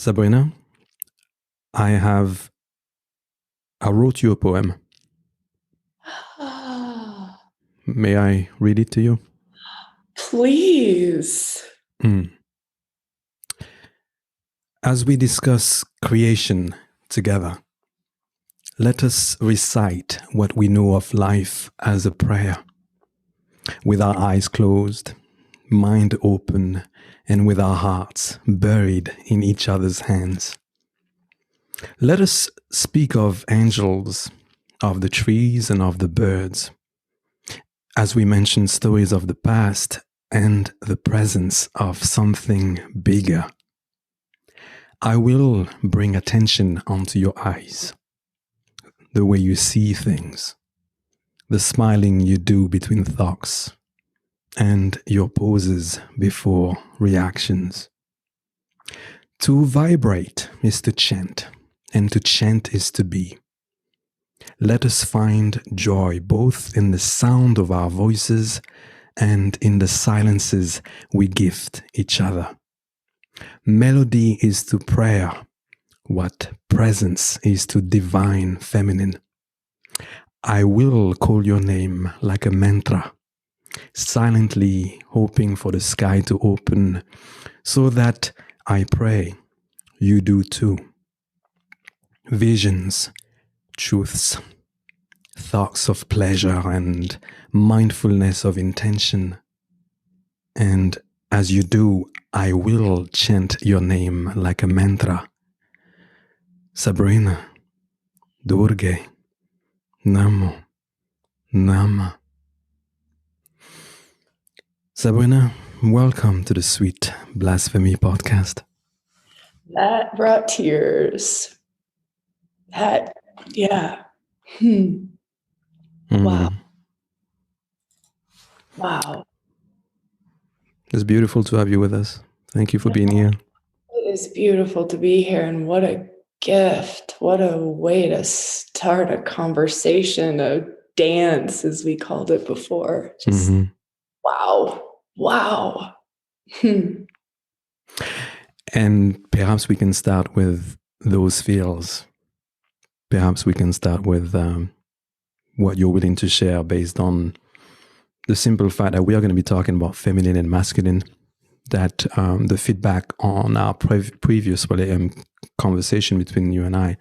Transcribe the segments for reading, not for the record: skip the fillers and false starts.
Sabrina, I wrote you a poem. May I read it to you? Please. As we discuss creation together, let us recite what we know of life as a prayer, with our eyes closed, mind open, and with our hearts buried in each other's hands. Let us speak of angels, of the trees, and of the birds, as we mention stories of the past and the presence of something bigger. I will bring attention onto your eyes, the way you see things, the smiling you do between thoughts, and your poses before reactions. To vibrate is to chant, and to chant is to be. Let us find joy both in the sound of our voices and in the silences we gift each other. Melody is to prayer what presence is to divine feminine. I will call your name like a mantra, silently hoping for the sky to open, so that I pray you do too. Visions, truths, thoughts of pleasure and mindfulness of intention. And as you do, I will chant your name like a mantra. Sabrina, Durge, Namo, Nama. Sabrina, welcome to the Sweet Blasphemy Podcast. That brought tears. Yeah. Wow. Wow. It's beautiful to have you with us. Thank you for being here. It is beautiful to be here, and what a gift. What a way to start a conversation, a dance, as we called it before. Just wow. Wow. And perhaps we can start with those feels. Perhaps we can start with what you're willing to share based on the simple fact that we are going to be talking about feminine and masculine, that the feedback on our previous conversation between you and I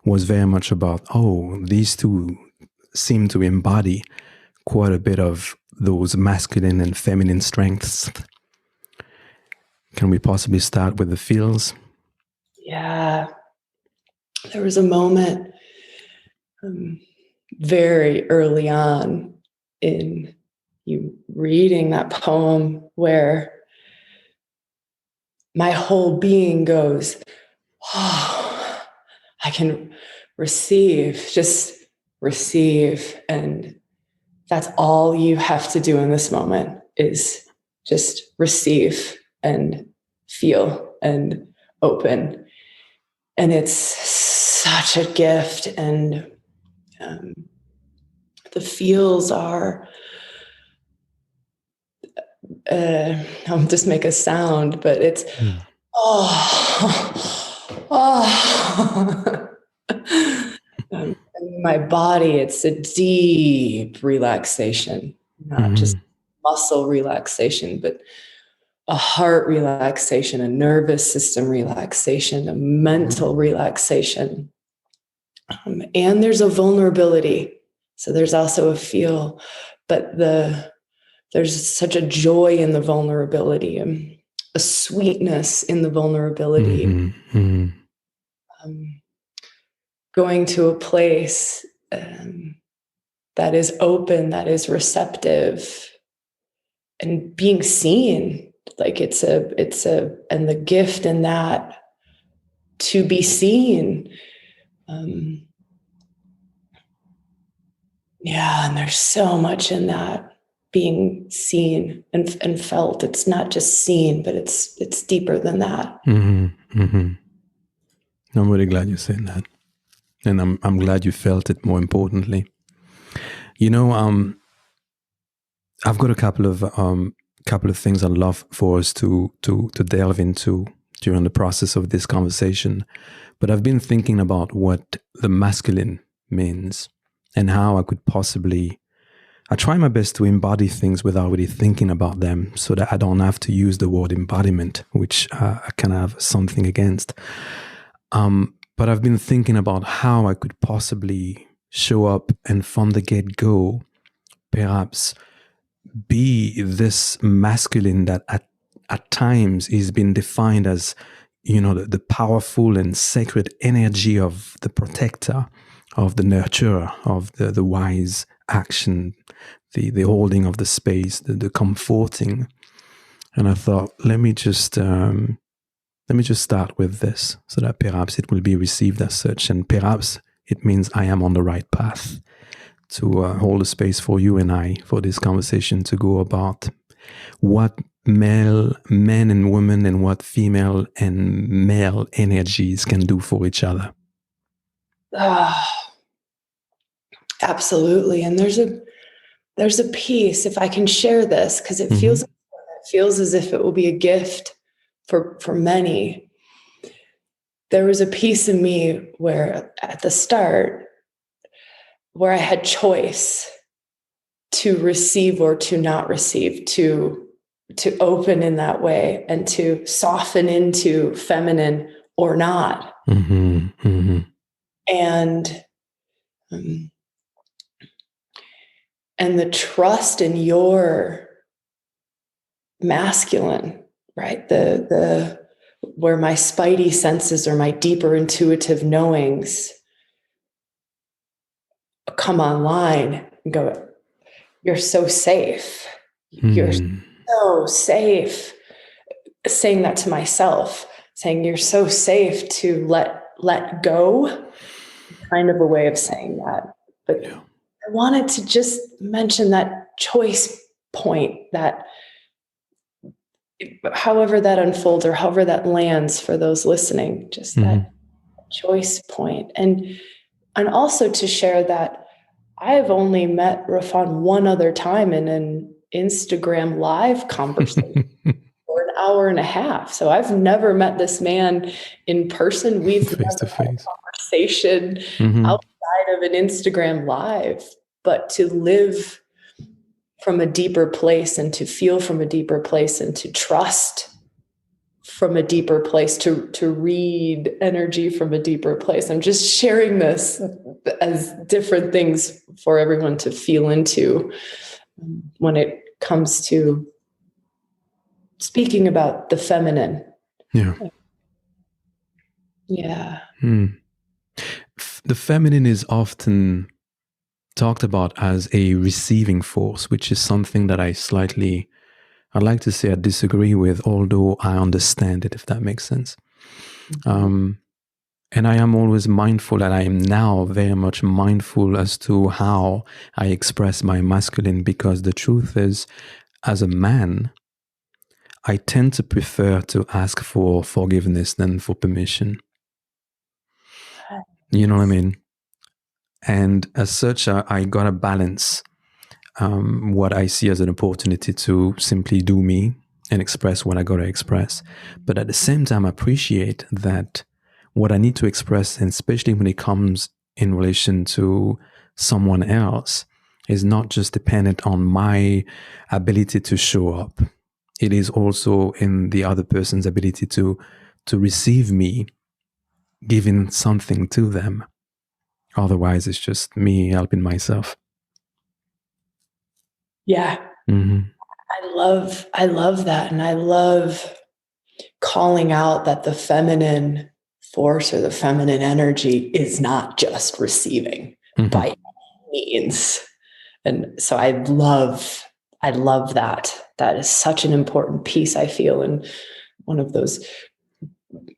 was very much about, these two seem to embody quite a bit of those masculine and feminine strengths. Can we possibly start with the feels? Yeah. There was a moment very early on in you reading that poem where my whole being goes, I can just receive. And that's all you have to do in this moment is just receive and feel and open. And it's such a gift. And the feels are, I'll just make a sound, but it's, in my body, it's a deep relaxation, not just muscle relaxation, but a heart relaxation, a nervous system relaxation, a mental relaxation. And there's a vulnerability. So there's also a feel, but there's such a joy in the vulnerability, a sweetness in the vulnerability. Going to a place that is open, that is receptive, and being seen. Like and the gift in that to be seen. And there's so much in that. Being seen and felt. It's not just seen, but it's deeper than that. I'm really glad you said that, and I'm glad you felt it. More importantly, I've got a couple of things I'd love for us to delve into during the process of this conversation, but I've been thinking about what the masculine means and how I could possibly, I try my best to embody things without really thinking about them so that I don't have to use the word embodiment, which I can have something against. But I've been thinking about how I could possibly show up and from the get-go, perhaps be this masculine that at times is been defined as, the powerful and sacred energy of the protector, of the nurturer, of the wise action, the holding of the space, the comforting. And I thought, let me just start with this so that perhaps it will be received as such, and perhaps it means I am on the right path to hold a space for you and I for this conversation to go about what men and women and what female and male energies can do for each other. Absolutely. And there's a piece, if I can share this, because it feels as if it will be a gift for many. There was a piece of me where at the start, where I had choice to receive or to not receive, to open in that way and to soften into feminine or not. And the trust in your masculine, right? The where my spidey senses or my deeper intuitive knowings come online and go, you're so safe. You're so safe. Saying that to myself, saying you're so safe to let go, kind of a way of saying that. But I wanted to just mention that choice point, that however that unfolds or however that lands for those listening, just that choice point. And also to share that I've only met Raphan one other time in an Instagram live conversation for an hour and a half. So I've never met this man in person. We've face to never had face a conversation outside of an Instagram live, but to live from a deeper place and to feel from a deeper place and to trust from a deeper place, to read energy from a deeper place. I'm just sharing this as different things for everyone to feel into when it comes to speaking about the feminine. Yeah. The feminine is often talked about as a receiving force, which is something that I'd like to say I disagree with, although I understand it, if that makes sense. And I am always mindful, and I am now very much mindful as to how I express my masculine, because the truth is, as a man, I tend to prefer to ask for forgiveness than for permission. You know what I mean? And as such, I got to balance what I see as an opportunity to simply do me and express what I got to express. But at the same time, I appreciate that what I need to express, and especially when it comes in relation to someone else, is not just dependent on my ability to show up. It is also in the other person's ability to receive me giving something to them. Otherwise, it's just me helping myself. Yeah. I love that. And I love calling out that the feminine force or the feminine energy is not just receiving by any means. And so I love that. That is such an important piece, I feel. And one of those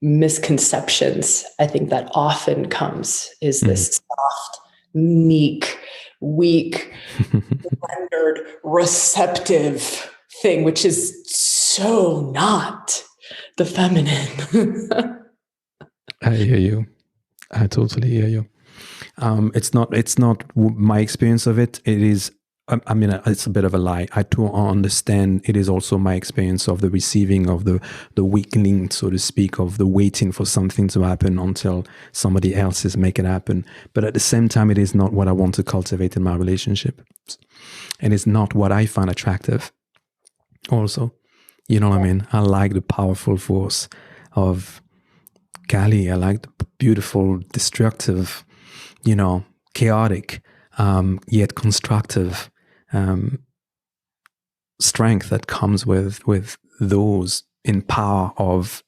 misconceptions I think that often comes is this soft, meek, weak, rendered, receptive thing, which is so not the feminine. I hear you. I totally hear you. It's not my experience of it. It is I mean, it's a bit of a lie. I do understand it is also my experience of the receiving of the weakling, so to speak, of the waiting for something to happen until somebody else is make it happen. But at the same time, it is not what I want to cultivate in my relationship. And it's not what I find attractive also. You know what I mean? I like the powerful force of Kali. I like the beautiful, destructive, chaotic, yet constructive strength that comes with those in power of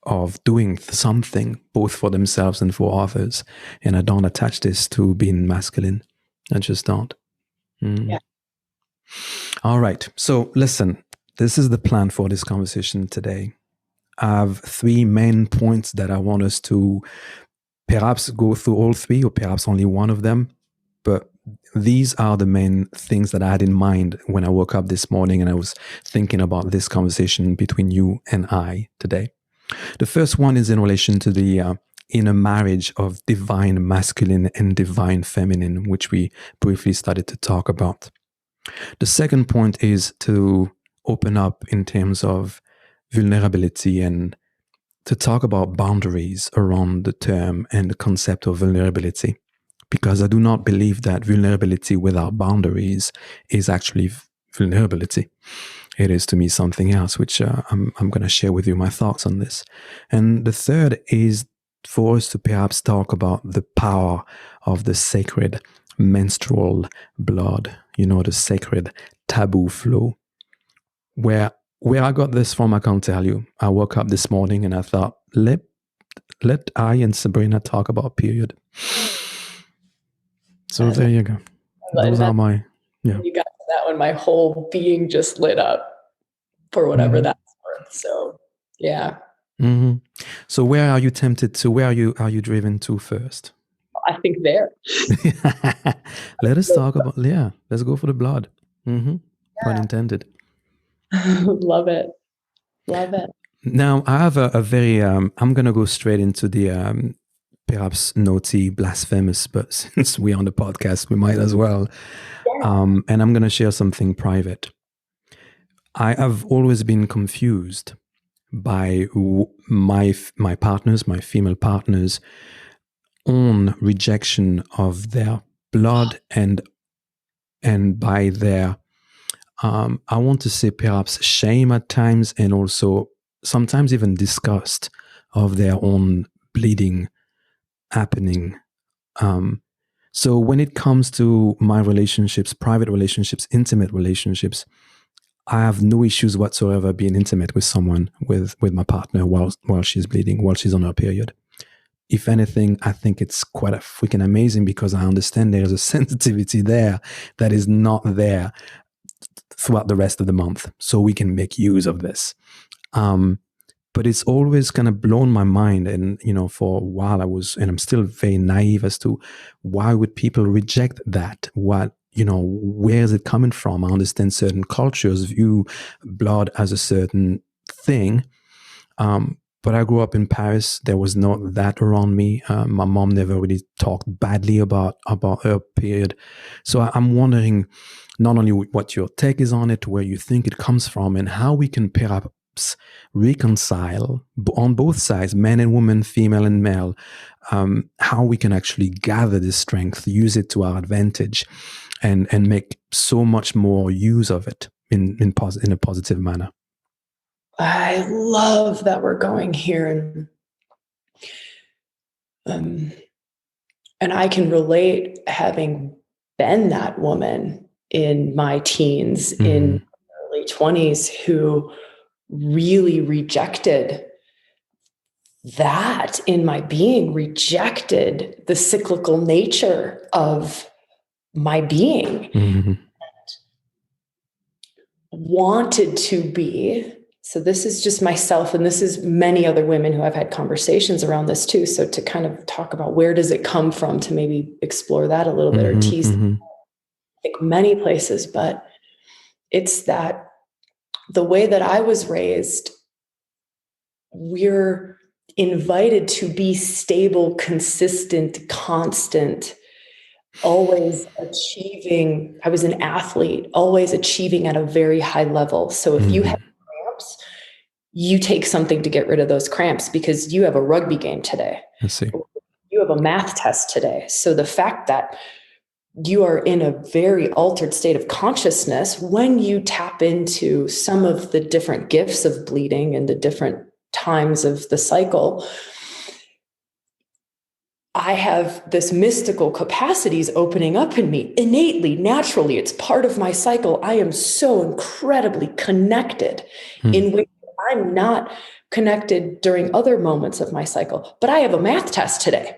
doing something both for themselves and for others. And I don't attach this to being masculine. I just don't. Yeah. All right. So listen, this is the plan for this conversation today. I have 3 main points that I want us to perhaps go through all 3 or perhaps only one of them. But these are the main things that I had in mind when I woke up this morning and I was thinking about this conversation between you and I today. The first one is in relation to the inner marriage of divine masculine and divine feminine, which we briefly started to talk about. The second point is to open up in terms of vulnerability and to talk about boundaries around the term and the concept of vulnerability. Because I do not believe that vulnerability without boundaries is actually vulnerability. It is to me something else, which I'm going to share with you my thoughts on this. And the third is for us to perhaps talk about the power of the sacred menstrual blood, the sacred taboo flow. Where I got this from, I can't tell you. I woke up this morning and I thought, let I and Sabrina talk about period. So there you go. Those are my, yeah. You got to that one, my whole being just lit up for whatever that's worth. So, yeah. Mm-hmm. So where are you tempted to? Where are you driven to first? I think there. Let us talk about, let's go for the blood. Mm-hmm. Yeah. Pun intended. Love it. Love it. Now, I have a very, I'm going to go straight into the perhaps naughty, blasphemous, but since we're on the podcast, we might as well. Yeah. And I'm going to share something private. I have always been confused by my partners, my female partners, on rejection of their blood and by their, I want to say perhaps shame at times, and also sometimes even disgust of their own bleeding happening. So when it comes to my relationships, private relationships, intimate relationships, I have no issues whatsoever being intimate with someone, with my partner while she's bleeding, while she's on her period. If anything, I think it's quite a freaking amazing because I understand there's a sensitivity there that is not there throughout the rest of the month. So we can make use of this. But it's always kind of blown my mind. And, for a while and I'm still very naive as to why would people reject that? Where is it coming from? I understand certain cultures view blood as a certain thing. But I grew up in Paris. There was not that around me. My mom never really talked badly about her period. So I'm wondering not only what your take is on it, where you think it comes from, and how we can perhaps reconcile on both sides, men and women, female and male, how we can actually gather this strength, use it to our advantage, and make so much more use of it in a positive manner. I love that we're going here, and I can relate, having been that woman in my teens, in early 20s, who really rejected that in my being, rejected the cyclical nature of my being, and wanted to be. So this is just myself, and this is many other women who I've had conversations around this too. So to kind of talk about where does it come from, to maybe explore that a little bit, or tease, I think many places, but it's that the way that I was raised, we're invited to be stable, consistent, constant, always achieving. I was an athlete, always achieving at a very high level. So if you have cramps, you take something to get rid of those cramps because you have a rugby game today. I see. You have a math test today. So the fact that you are in a very altered state of consciousness when you tap into some of the different gifts of bleeding and the different times of the cycle, I have this mystical capacities opening up in me innately, naturally. It's part of my cycle. I am so incredibly connected in ways I'm not connected during other moments of my cycle. But I have a math test today.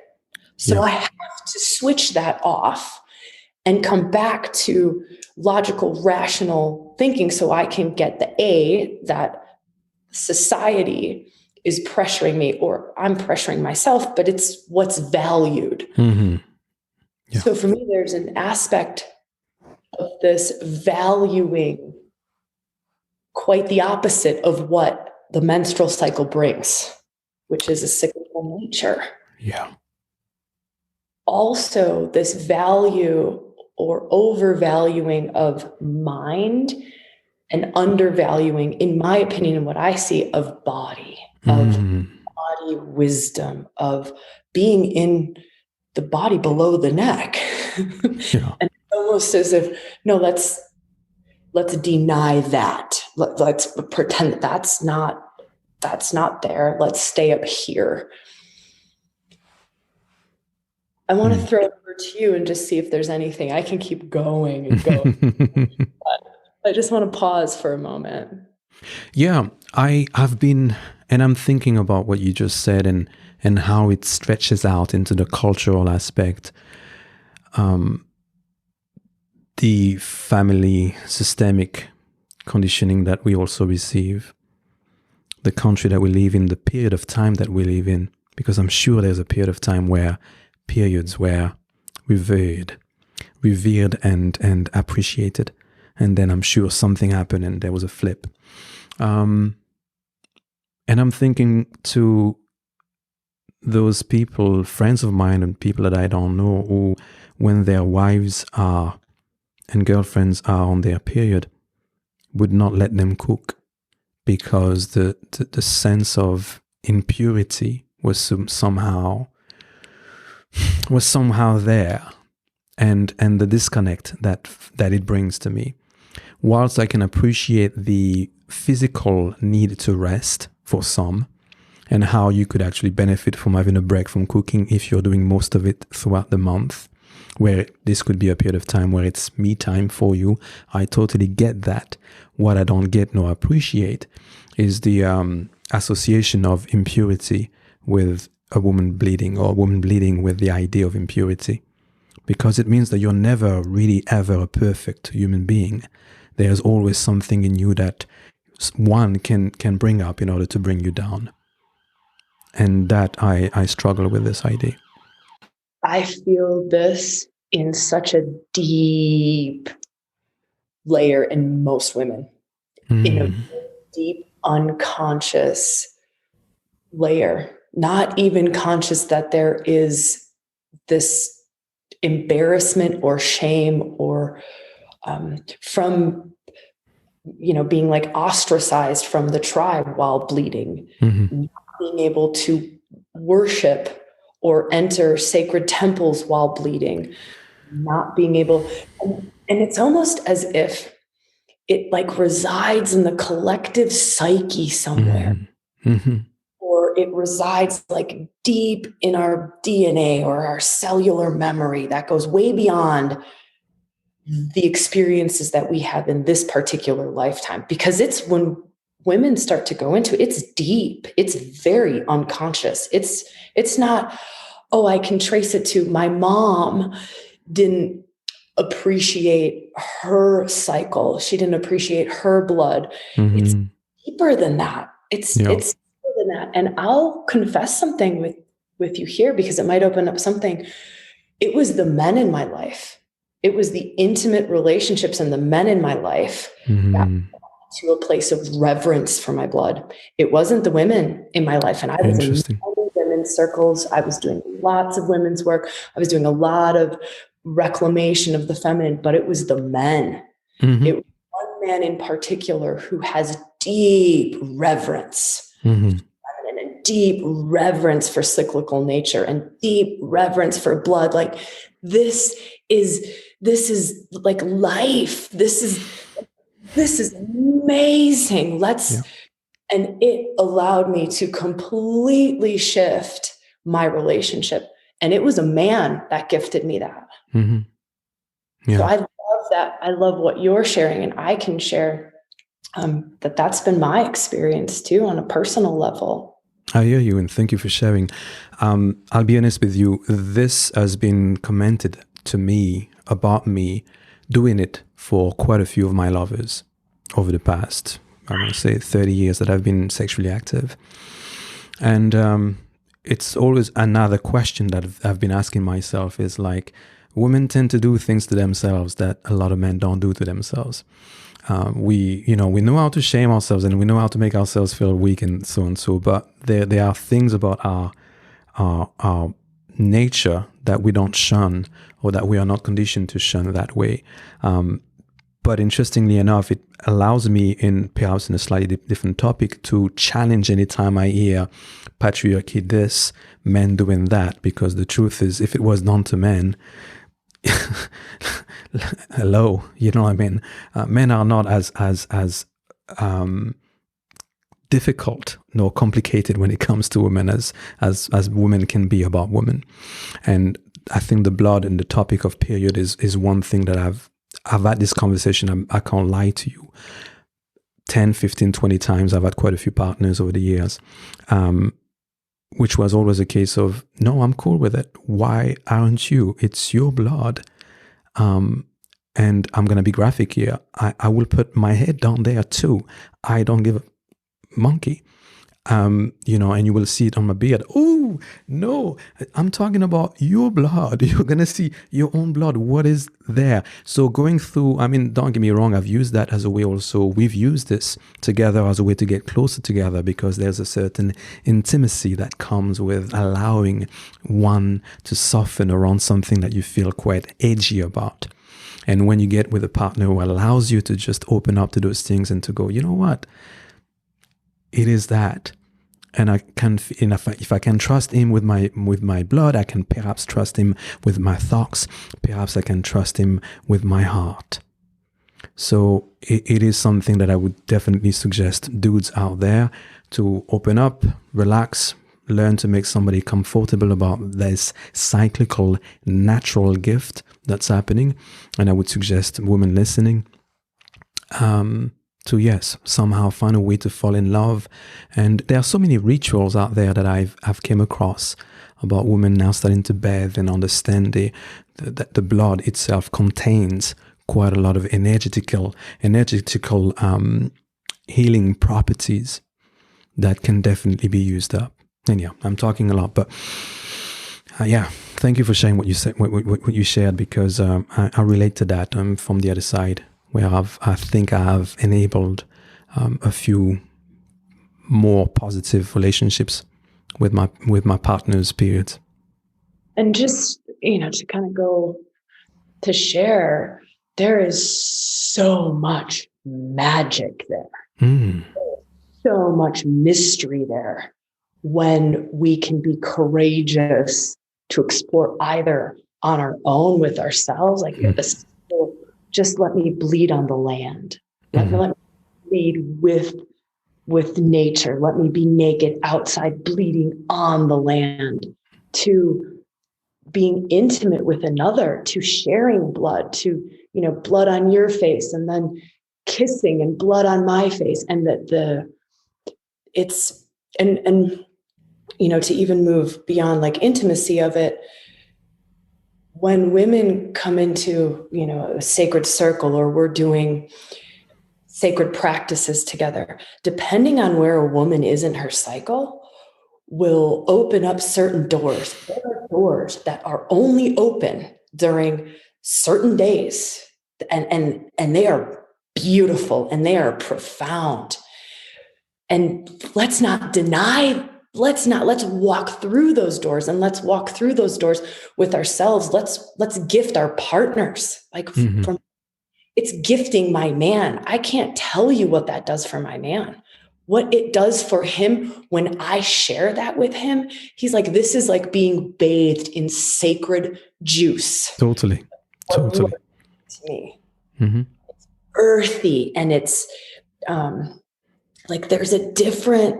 So I have to switch that off and come back to logical, rational thinking so I can get the A that society is pressuring me, or I'm pressuring myself, but it's what's valued. So for me, there's an aspect of this valuing quite the opposite of what the menstrual cycle brings, which is a cyclical nature. Yeah. Also, this value or overvaluing of mind and undervaluing, in my opinion, and what I see, of body, of body wisdom, of being in the body below the neck. And almost as if, no, let's deny that. Let's pretend that that's not there. Let's stay up here. I want to throw it over to you and just see if there's anything. I can keep going and going. I just want to pause for a moment. Yeah, I've been, and I'm thinking about what you just said and how it stretches out into the cultural aspect. The family systemic conditioning that we also receive, the country that we live in, the period of time that we live in, because I'm sure there's a period of time where periods were revered and appreciated. And then I'm sure something happened and there was a flip. And I'm thinking to those people, friends of mine and people that I don't know, who, when their wives are and girlfriends are on their period, would not let them cook because the sense of impurity was somehow there, and the disconnect that it brings to me. Whilst I can appreciate the physical need to rest for some, and how you could actually benefit from having a break from cooking if you're doing most of it throughout the month, where this could be a period of time where it's me time for you. I totally get that. What I don't get nor appreciate is the association of impurity with a woman bleeding, or a woman bleeding with the idea of impurity, because it means that you're never really ever a perfect human being. There's always something in you that one can bring up in order to bring you down. And that I struggle with this idea. I feel this in such a deep layer in most women, in a deep unconscious layer, not even conscious that there is this embarrassment or shame or from being like ostracized from the tribe while bleeding, not being able to worship or enter sacred temples while bleeding, not being able, and it's almost as if it like resides in the collective psyche somewhere, or it resides like deep in our DNA or our cellular memory that goes way beyond the experiences that we have in this particular lifetime, because it's when women start to go into it, it's deep, it's very unconscious. It's not, oh, I can trace it to my mom didn't appreciate her cycle. She didn't appreciate her blood. It's deeper than that. It's deeper than that. And I'll confess something with you here, because it might open up something. It was the men in my life. It was the intimate relationships and the men in my life that to a place of reverence for my blood. It wasn't the women in my life. And I was in many women's circles. I was doing lots of women's work. I was doing a lot of reclamation of the feminine, but it was the men. Mm-hmm. It was one man in particular who has deep reverence, Mm-hmm. and deep reverence for cyclical nature and deep reverence for blood. Like this is like life. This is amazing. And it allowed me to completely shift my relationship. And it was a man that gifted me that. Mm-hmm. Yeah. So I love that. I love what you're sharing, and I can share that's been my experience too on a personal level. I hear you, and thank you for sharing. I'll be honest with you. This has been commented to me about me doing it for quite a few of my lovers over the past, I want to say 30 years that I've been sexually active. And it's always another question that I've been asking myself is like, women tend to do things to themselves that a lot of men don't do to themselves. We know how to shame ourselves, and we know how to make ourselves feel weak and so on. So, but there are things about our nature that we don't shun, or that we are not conditioned to shun that way. But interestingly enough, it allows me, perhaps in a slightly different topic, to challenge anytime I hear patriarchy this, men doing that, because the truth is, if it was done to men, hello, you know what I mean? Men are not as difficult nor complicated when it comes to women as women can be about women. And I think the blood and the topic of period is one thing that I've had this conversation, I can't lie to you, 10, 15, 20 times. I've had quite a few partners over the years, which was always a case of, no, I'm cool with it. Why aren't you? It's your blood. And I'm going to be graphic here. I will put my head down there too. I don't give a monkey. And you will see it on my beard. Oh, no, I'm talking about your blood. You're going to see your own blood. What is there? So going through, don't get me wrong. I've used that as a way also. We've used this together as a way to get closer together, because there's a certain intimacy that comes with allowing one to soften around something that you feel quite edgy about. And when you get with a partner who allows you to just open up to those things and to go, you know what? It is that. And I can, if I can trust him with my blood, I can perhaps trust him with my thoughts. Perhaps I can trust him with my heart. So it is something that I would definitely suggest dudes out there to open up, relax, learn to make somebody comfortable about this cyclical, natural gift that's happening. And I would suggest women listening, to, yes, somehow find a way to fall in love. And there are so many rituals out there that I've came across about women now starting to bathe and understand that the blood itself contains quite a lot of energetical healing properties that can definitely be used up. And yeah, I'm talking a lot, but thank you for sharing what you said, what you shared, because I relate to that. I'm from the other side, where I think I have enabled a few more positive relationships with my partners, period. And just, to kind of go to share, there is so much magic there. So much mystery there when we can be courageous to explore either on our own with ourselves, like just let me bleed on the land. Let me bleed with nature. Let me be naked outside, bleeding on the land, to being intimate with another, to sharing blood, to, blood on your face and then kissing and blood on my face. And to even move beyond like intimacy of it, when women come into, a sacred circle, or we're doing sacred practices together, depending on where a woman is in her cycle, will open up certain doors. There are doors that are only open during certain days, and they are beautiful and they are profound. And let's not deny let's walk through those doors, and let's walk through those doors with ourselves. Let's gift our partners. Like it's gifting my man. I can't tell you what that does for my man. What it does for him when I share that with him, he's like, this is like being bathed in sacred juice. Totally. To me. It's earthy, and it's like there's a different,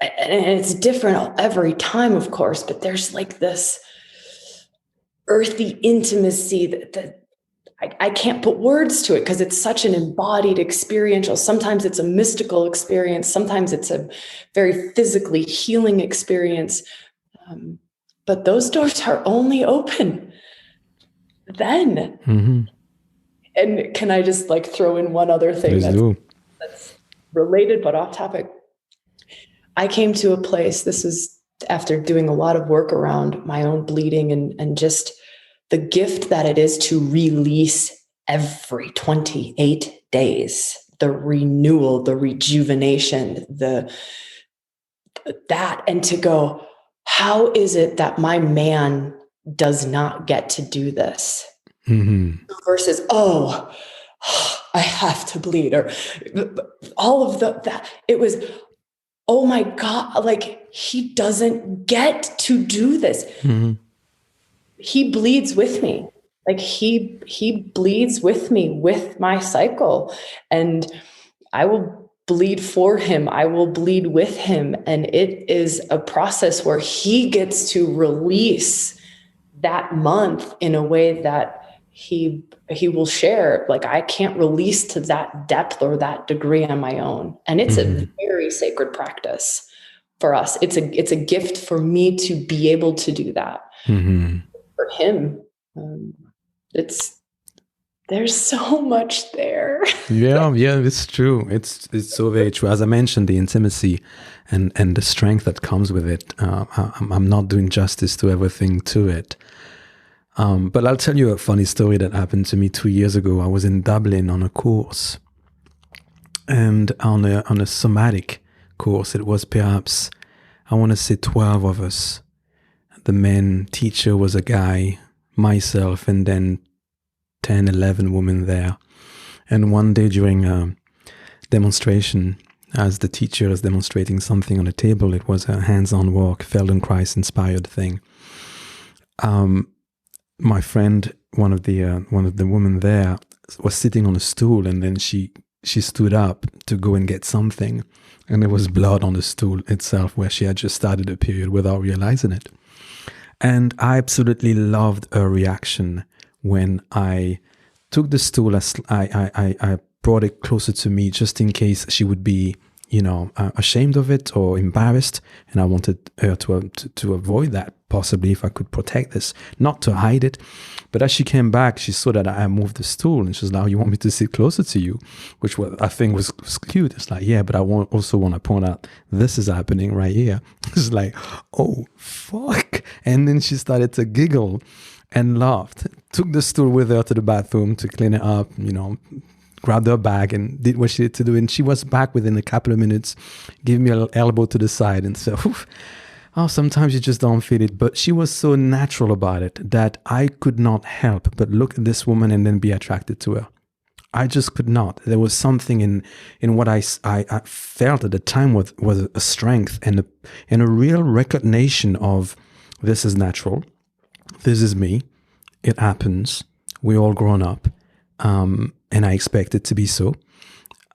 and it's different every time, of course, but there's like this earthy intimacy that I can't put words to it because it's such an embodied experiential. Sometimes it's a mystical experience. Sometimes it's a very physically healing experience. But those doors are only open then. And can I just like throw in one other thing that's related but off topic? I came to a place, this is after doing a lot of work around my own bleeding and just the gift that it is to release every 28 days, the renewal, the rejuvenation, and to go, how is it that my man does not get to do this? Versus, I have to bleed, or all of that. It was, oh my God, like he doesn't get to do this. He bleeds with me. Like he bleeds with me with my cycle, and I will bleed for him. I will bleed with him. And it is a process where he gets to release that month in a way that he will share. Like I can't release to that depth or that degree on my own. And it's a very sacred practice for us. It's a gift for me to be able to do that. For him, there's so much there. yeah, it's true. It's so very true. As I mentioned, the intimacy and the strength that comes with it. I'm not doing justice to everything to it. But I'll tell you a funny story that happened to me 2 years ago. I was in Dublin on a course, and on a somatic course. It was perhaps, I want to say 12 of us. The main teacher was a guy, myself, and then 10, 11 women there. And one day during a demonstration, as the teacher is demonstrating something on the table, it was a hands-on work, Feldenkrais inspired thing. My friend, one of the women there, was sitting on a stool, and then she stood up to go and get something, and there was blood on the stool itself where she had just started a period without realizing it. And I absolutely loved her reaction when I took the stool. I brought it closer to me just in case she would be, ashamed of it or embarrassed. And I wanted her to avoid that, possibly, if I could protect this, not to hide it. But as she came back, she saw that I moved the stool, and she was like, "Oh, you want me to sit closer to you?" Which I think was cute. It's like, yeah, but I also want to point out this is happening right here. It's like, oh, fuck. And then she started to giggle and laughed, took the stool with her to the bathroom to clean it up, grabbed her bag and did what she had to do. And she was back within a couple of minutes, gave me an elbow to the side and said, sometimes you just don't feel it. But she was so natural about it that I could not help but look at this woman and then be attracted to her. I just could not. There was something in what I felt at the time was a strength and a real recognition of, this is natural. This is me. It happens. We're all grown up. And I expect it to be so.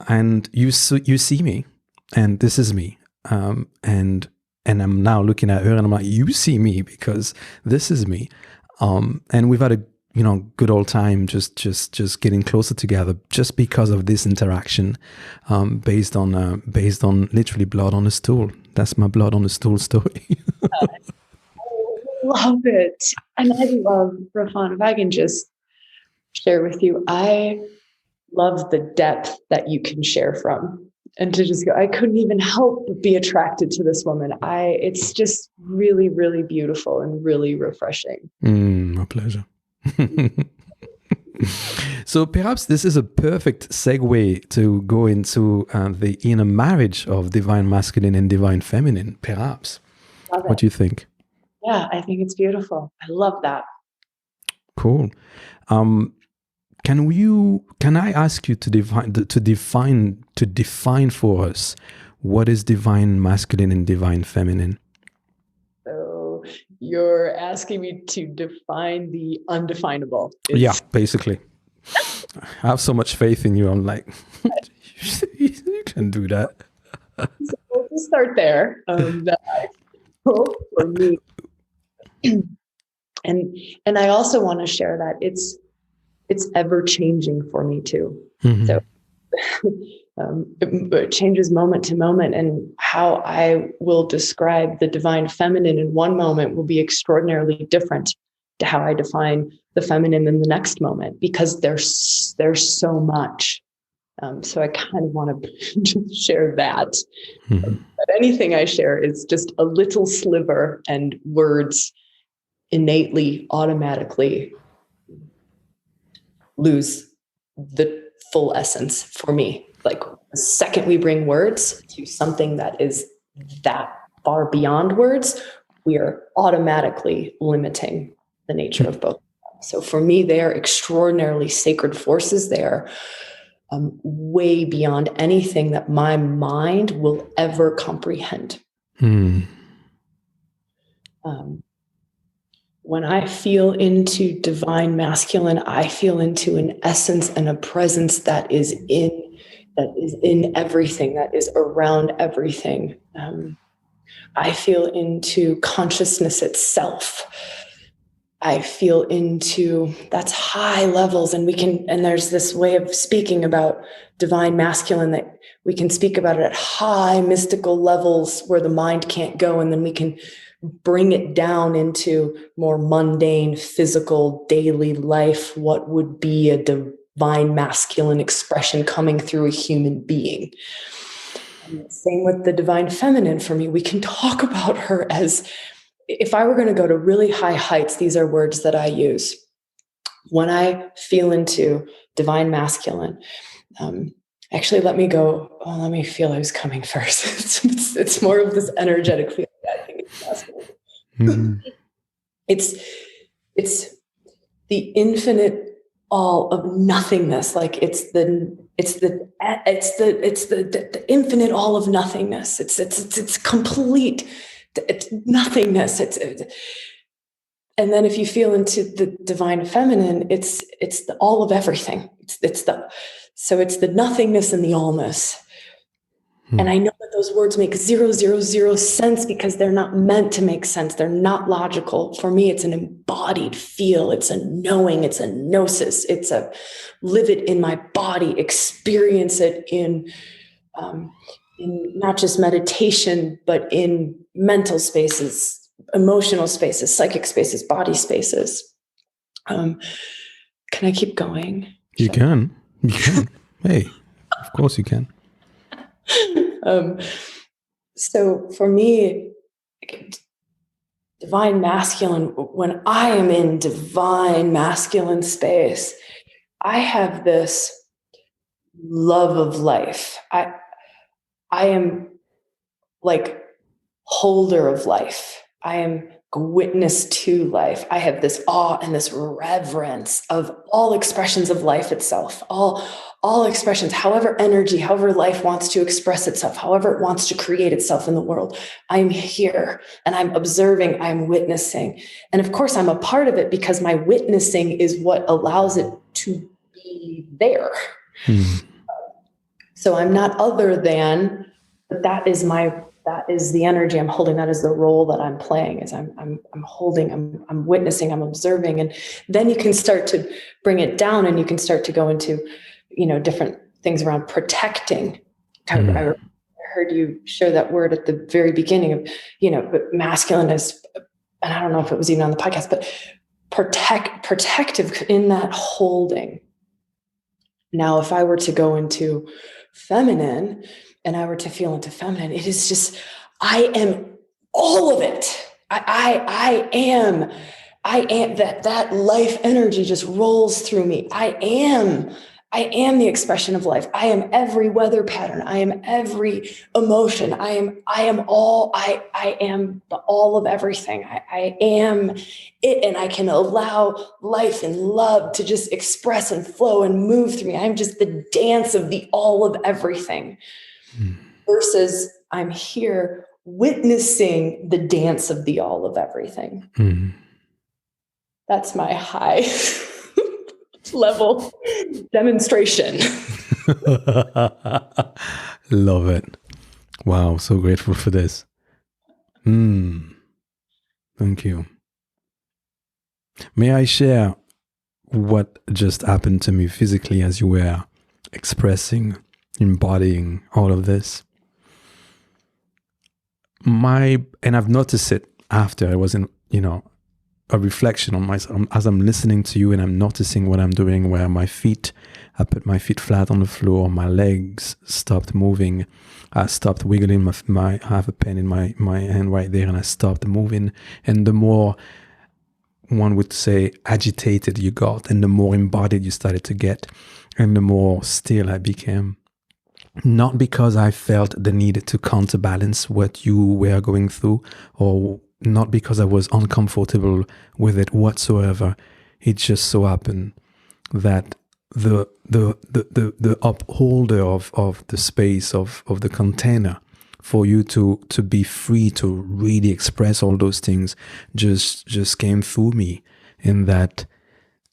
And you see me, and this is me. And I'm now looking at her, and I'm like, you see me because this is me. And we've had a good old time just getting closer together just because of this interaction, based on literally blood on a stool. That's my blood on a stool story. I love it. And I love, Raphan, if I can just share with you, I love the depth that you can share from. And to just go, I couldn't even help but be attracted to this woman. It's just really, really beautiful and really refreshing. My pleasure. So perhaps this is a perfect segue to go into the inner marriage of divine masculine and divine feminine, perhaps. Love What it. do you think? Yeah, I think it's beautiful. I love that. Cool. Can I ask you to define for us what is divine masculine and divine feminine? So you're asking me to define the undefinable. Yeah, basically. I have so much faith in you. I'm like, you can do that. So we'll just start there. That I feel for me, and I also want to share that it's ever changing for me too. Mm-hmm. So it changes moment to moment, and how I will describe the divine feminine in one moment will be extraordinarily different to how I define the feminine in the next moment, because there's so much. So I kind of want to share that. Mm-hmm. But anything I share is just a little sliver, and words innately, automatically lose the full essence for me. Like the second we bring words to something that is that far beyond words, we are automatically limiting the nature of both. So for me, they are extraordinarily sacred forces. They are way beyond anything that my mind will ever comprehend. When I feel into divine masculine, I feel into an essence and a presence that is in everything, that is around everything. I feel into consciousness itself. I feel into, that's high levels, and there's this way of speaking about divine masculine that we can speak about it at high mystical levels where the mind can't go, and then we can bring it down into more mundane, physical, daily life. What would be a divine masculine expression coming through a human being? And same with the divine feminine for me. We can talk about her as, if I were going to go to really high heights, these are words that I use. When I feel into divine masculine, actually, let me feel who's coming first. It's more of this energetic feeling. I think it's masculine. Mm-hmm. It's the infinite all of nothingness. Like it's the infinite all of nothingness. It's complete. It's nothingness. And then if you feel into the divine feminine, it's the all of everything. It's the nothingness and the allness. And I know that those words make 000 sense because they're not meant to make sense. They're not logical. For me, it's an embodied feel. It's a knowing. It's a gnosis. It's a live it in my body, experience it in not just meditation, but in mental spaces, emotional spaces, psychic spaces, body spaces. Can I keep going? You can. Hey, of course you can. So for me, divine masculine, when I am in divine masculine space, I have this love of life. I am like holder of life. I am a witness to life. I have this awe and this reverence of all expressions of life itself, all expressions, however life wants to express itself, however it wants to create itself in the world. I'm here and I'm observing, I'm witnessing. And of course, I'm a part of it because my witnessing is what allows it to be there. So I'm not other than, but that is the energy I'm holding. That is the role that I'm playing. Is I'm holding, I'm witnessing, I'm observing, and then you can start to bring it down, and you can start to go into, different things around protecting. I heard you share that word at the very beginning of, but masculine is, and I don't know if it was even on the podcast, but protective in that holding. Now, if I were to go into feminine, and I were to feel into feminine, it is just, I am all of it. I am that life energy just rolls through me. I I am the expression of life. I am every weather pattern. I am every emotion. I am all of everything. I am it, and I can allow life and love to just express and flow and move through me. I'm just the dance of the all of everything. Versus I'm here witnessing the dance of the all of everything. That's my high level demonstration. Love it. Wow, so grateful for this. Thank you. May I share what just happened to me physically as you were expressing, embodying all of this? And I've noticed it after. I was in, a reflection on myself as I'm listening to you, and I'm noticing what I'm doing, where I put my feet flat on the floor, my legs stopped moving, I stopped wiggling I have a pen in my hand right there, and I stopped moving. And the more, one would say, agitated you got, and the more embodied you started to get, and the more still I became. Not because I felt the need to counterbalance what you were going through, or not because I was uncomfortable with it whatsoever. It just so happened that the upholder of the space of the container for you to be free to really express all those things just came through me, in that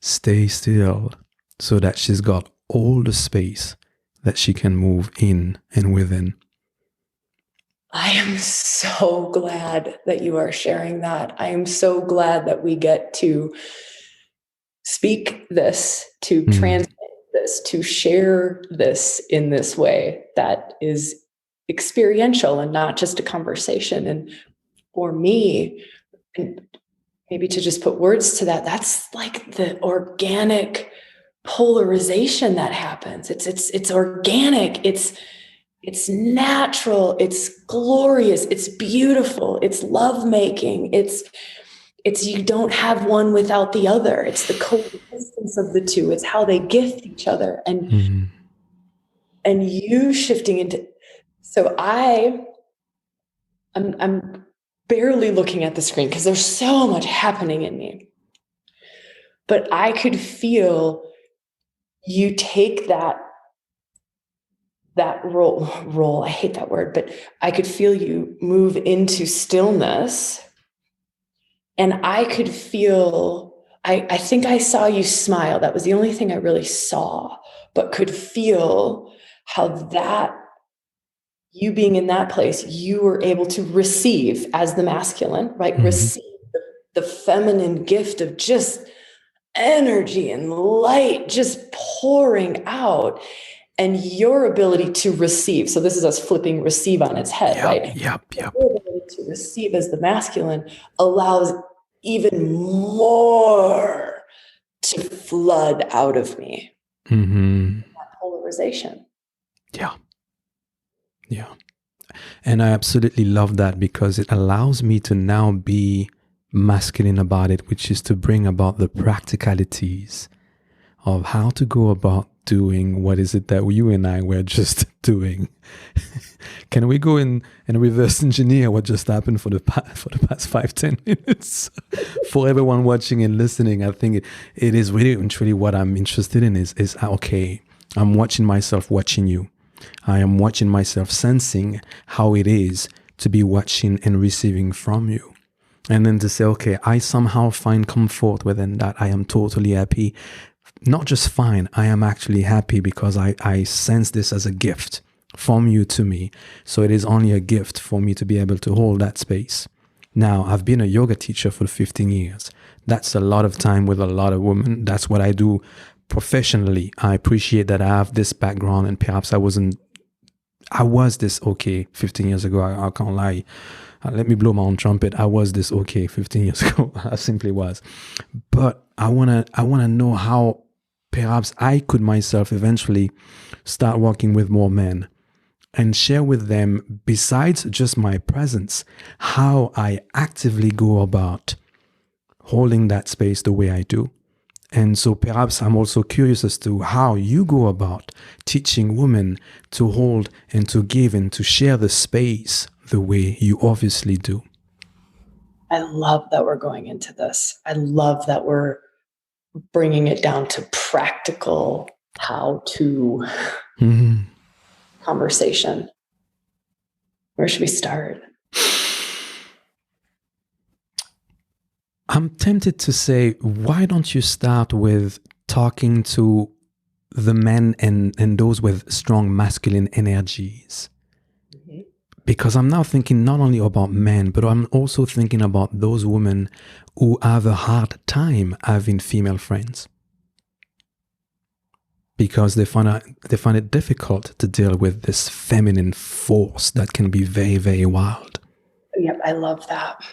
stay still, so that she's got all the space that she can move in and within. I am so glad that you are sharing that. I am so glad that we get to speak this, to transmit this, to share this in this way that is experiential and not just a conversation. And for me, and maybe to just put words to that, that's like the organic polarization that happens. It's organic. It's natural, it's glorious, it's beautiful, it's lovemaking, it's you don't have one without the other. It's the coexistence of the two. It's how they gift each other. And you shifting into, so I'm barely looking at the screen because there's so much happening in me. But I could feel you take that role, I hate that word, but I could feel you move into stillness, and I could feel, I think I saw you smile. That was the only thing I really saw, but could feel how that, you being in that place, you were able to receive as the masculine, right? Receive the feminine gift of just energy and light just pouring out. And your ability to receive. So this is us flipping receive on its head, right? Yep. Your ability to receive as the masculine allows even more to flood out of me. That polarization. Yeah. And I absolutely love that, because it allows me to now be masculine about it, which is to bring about the practicalities of how to go about doing what is it that you and I were just doing. Can we go in and reverse engineer what just happened for the past 5-10 minutes? For everyone watching and listening, I think it is really and truly what I'm interested in is okay, I'm watching myself watching you. I am watching myself sensing how it is to be watching and receiving from you. And then to say, okay, I somehow find comfort within that. I am totally happy. Not just fine, I am actually happy because I sense this as a gift from you to me. So it is only a gift for me to be able to hold that space. Now, I've been a yoga teacher for 15 years. That's a lot of time with a lot of women. That's what I do professionally. I appreciate that I have this background, and perhaps I was this okay 15 years ago. I can't lie. Let me blow my own trumpet. I was this okay 15 years ago. I simply was. But I wanna know how perhaps I could myself eventually start working with more men and share with them, besides just my presence, how I actively go about holding that space the way I do, And so perhaps I'm also curious as to how you go about teaching women to hold and to give and to share the space the way you obviously do. I love that we're going into this. I love that we're bringing it down to practical how-to conversation. Where should we start? I'm tempted to say, why don't you start with talking to the men and those with strong masculine energies? Mm-hmm. Because I'm now thinking not only about men, but I'm also thinking about those women who have a hard time having female friends. Because they find it difficult to deal with this feminine force that can be very, very wild. Yep, I love that.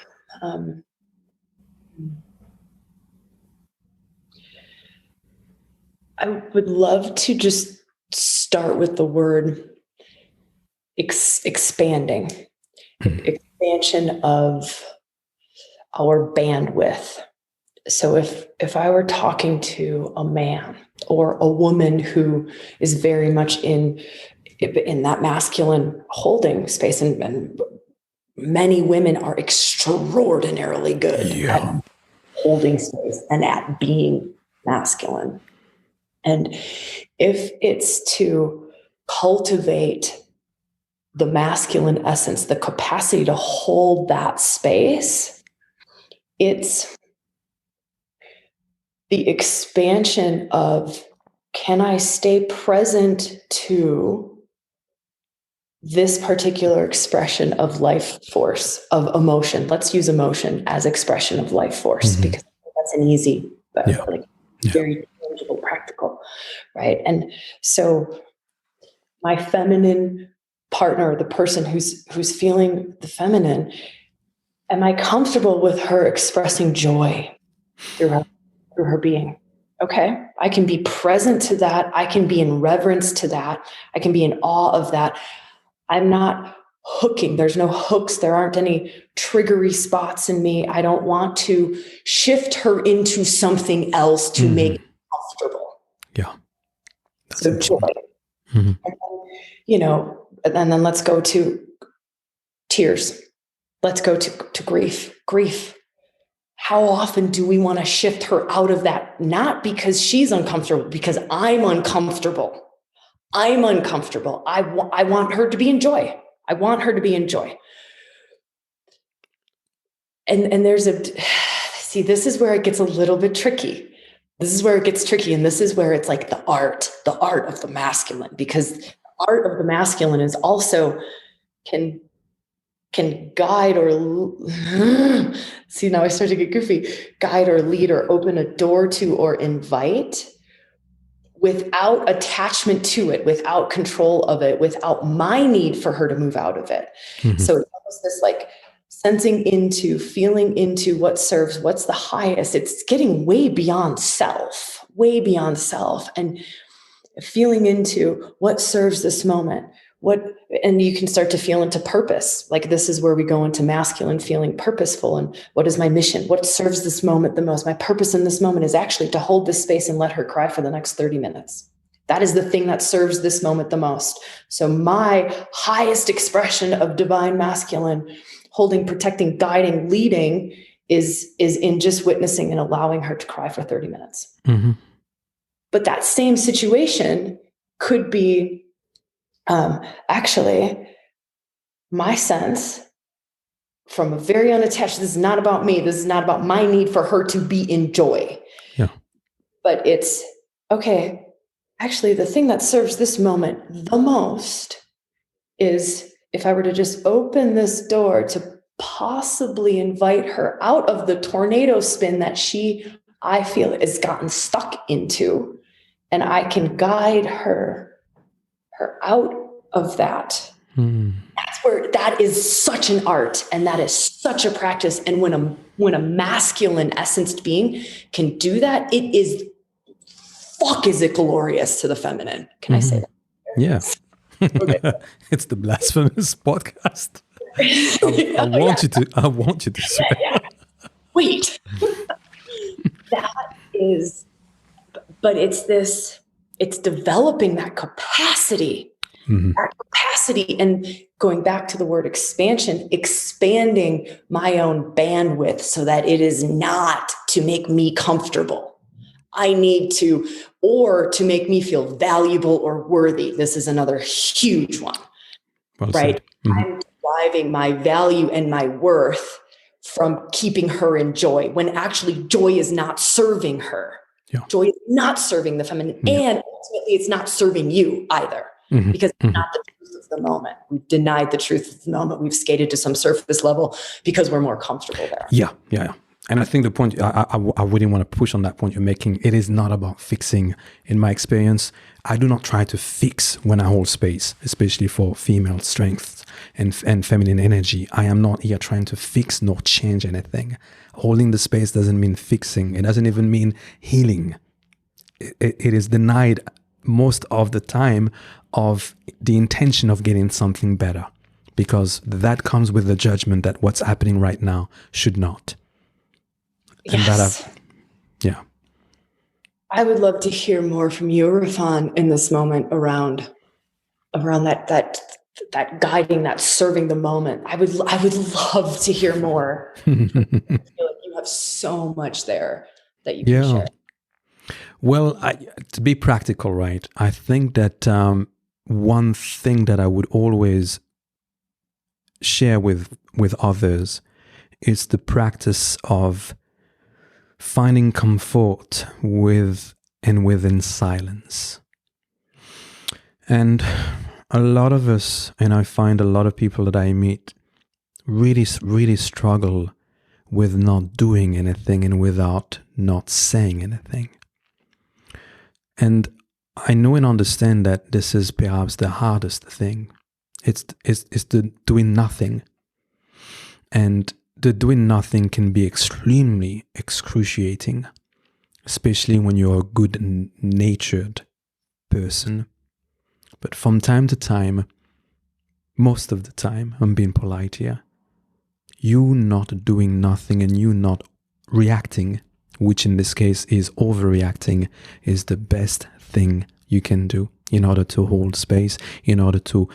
I would love to just start with the word expanding, expansion of our bandwidth. So if I were talking to a man or a woman who is very much in that masculine holding space, and many women are extraordinarily good at holding space and at being masculine. And if it's to cultivate the masculine essence, the capacity to hold that space, it's the expansion of, can I stay present to this particular expression of life force, of emotion? Let's use emotion as expression of life force, because that's an easy, but very tangible, practical, right? And so my feminine partner, the person who's feeling the feminine, am I comfortable with her expressing joy through her being? Okay, I can be present to that. I can be in reverence to that. I can be in awe of that. I'm not hooking. There's no hooks. There aren't any triggery spots in me. I don't want to shift her into something else to make it comfortable. Yeah. So joy. And then, and then let's go to tears. Let's go to grief. Grief. How often do we want to shift her out of that? Not because she's uncomfortable, because I'm uncomfortable. I'm uncomfortable. I want her to be in joy. I want her to be in joy. And there's see, this is where it gets a little bit tricky. This is where it gets tricky. And this is where it's like the art of the masculine, because the art of the masculine is also can guide or see, now I start to get goofy, guide or lead or open a door to or invite without attachment to it, without control of it, without my need for her to move out of it. So it's almost this like sensing into, feeling into what serves, what's the highest. It's getting way beyond self, and feeling into what serves this moment. And you can start to feel into purpose. Like, this is where we go into masculine, feeling purposeful. And what is my mission? What serves this moment the most? My purpose in this moment is actually to hold this space and let her cry for the next 30 minutes. That is the thing that serves this moment the most. So my highest expression of divine masculine, holding, protecting, guiding, leading is in just witnessing and allowing her to cry for 30 minutes. But that same situation could be actually, my sense from a very unattached, this is not about me. This is not about my need for her to be in joy. Yeah. But it's, okay, actually the thing that serves this moment the most is if I were to just open this door to possibly invite her out of the tornado spin that I feel has gotten stuck into, and I can guide her out of that. That's where, that is such an art, and that is such a practice. And when a masculine essenced being can do that, it is, is it glorious to the feminine. Can I say that? Yeah. Okay. It's the Blasphemous podcast. I want you to swear. Wait. That is But it's developing that capacity. That capacity, and going back to the word expansion, expanding my own bandwidth so that it is not to make me comfortable. I need to, or to make me feel valuable or worthy. This is another huge one, Well right? said. I'm deriving my value and my worth from keeping her in joy, when actually joy is not serving her. Yeah. Joy is not serving the feminine, and ultimately it's not serving you either. Because it's not the truth of the moment. We've denied the truth of the moment. We've skated to some surface level because we're more comfortable there. Yeah. And I think the point, I really want to push on that point you're making. It is not about fixing. In my experience, I do not try to fix when I hold space, especially for female strength and feminine energy. I am not here trying to fix nor change anything. Holding the space doesn't mean fixing. It doesn't even mean healing. It is denied most of the time of the intention of getting something better, because that comes with the judgment that what's happening right now should not. And yes. Yeah. I would love to hear more from you, Raphan, in this moment around that guiding, that serving the moment. I would love to hear more. I feel like you have so much there that you can share. Well, to be practical, right? I think that one thing that I would always share with others is the practice of finding comfort with and within silence. And a lot of us, and I find a lot of people that I meet, really, really struggle with not doing anything and without not saying anything. And I know and understand that this is perhaps the hardest thing. It's the doing nothing. And the doing nothing can be extremely excruciating, especially when you're a good-natured person. But from time to time, most of the time, I'm being polite here, you not doing nothing and you not reacting, which in this case is overreacting, is the best thing you can do in order to hold space, in order to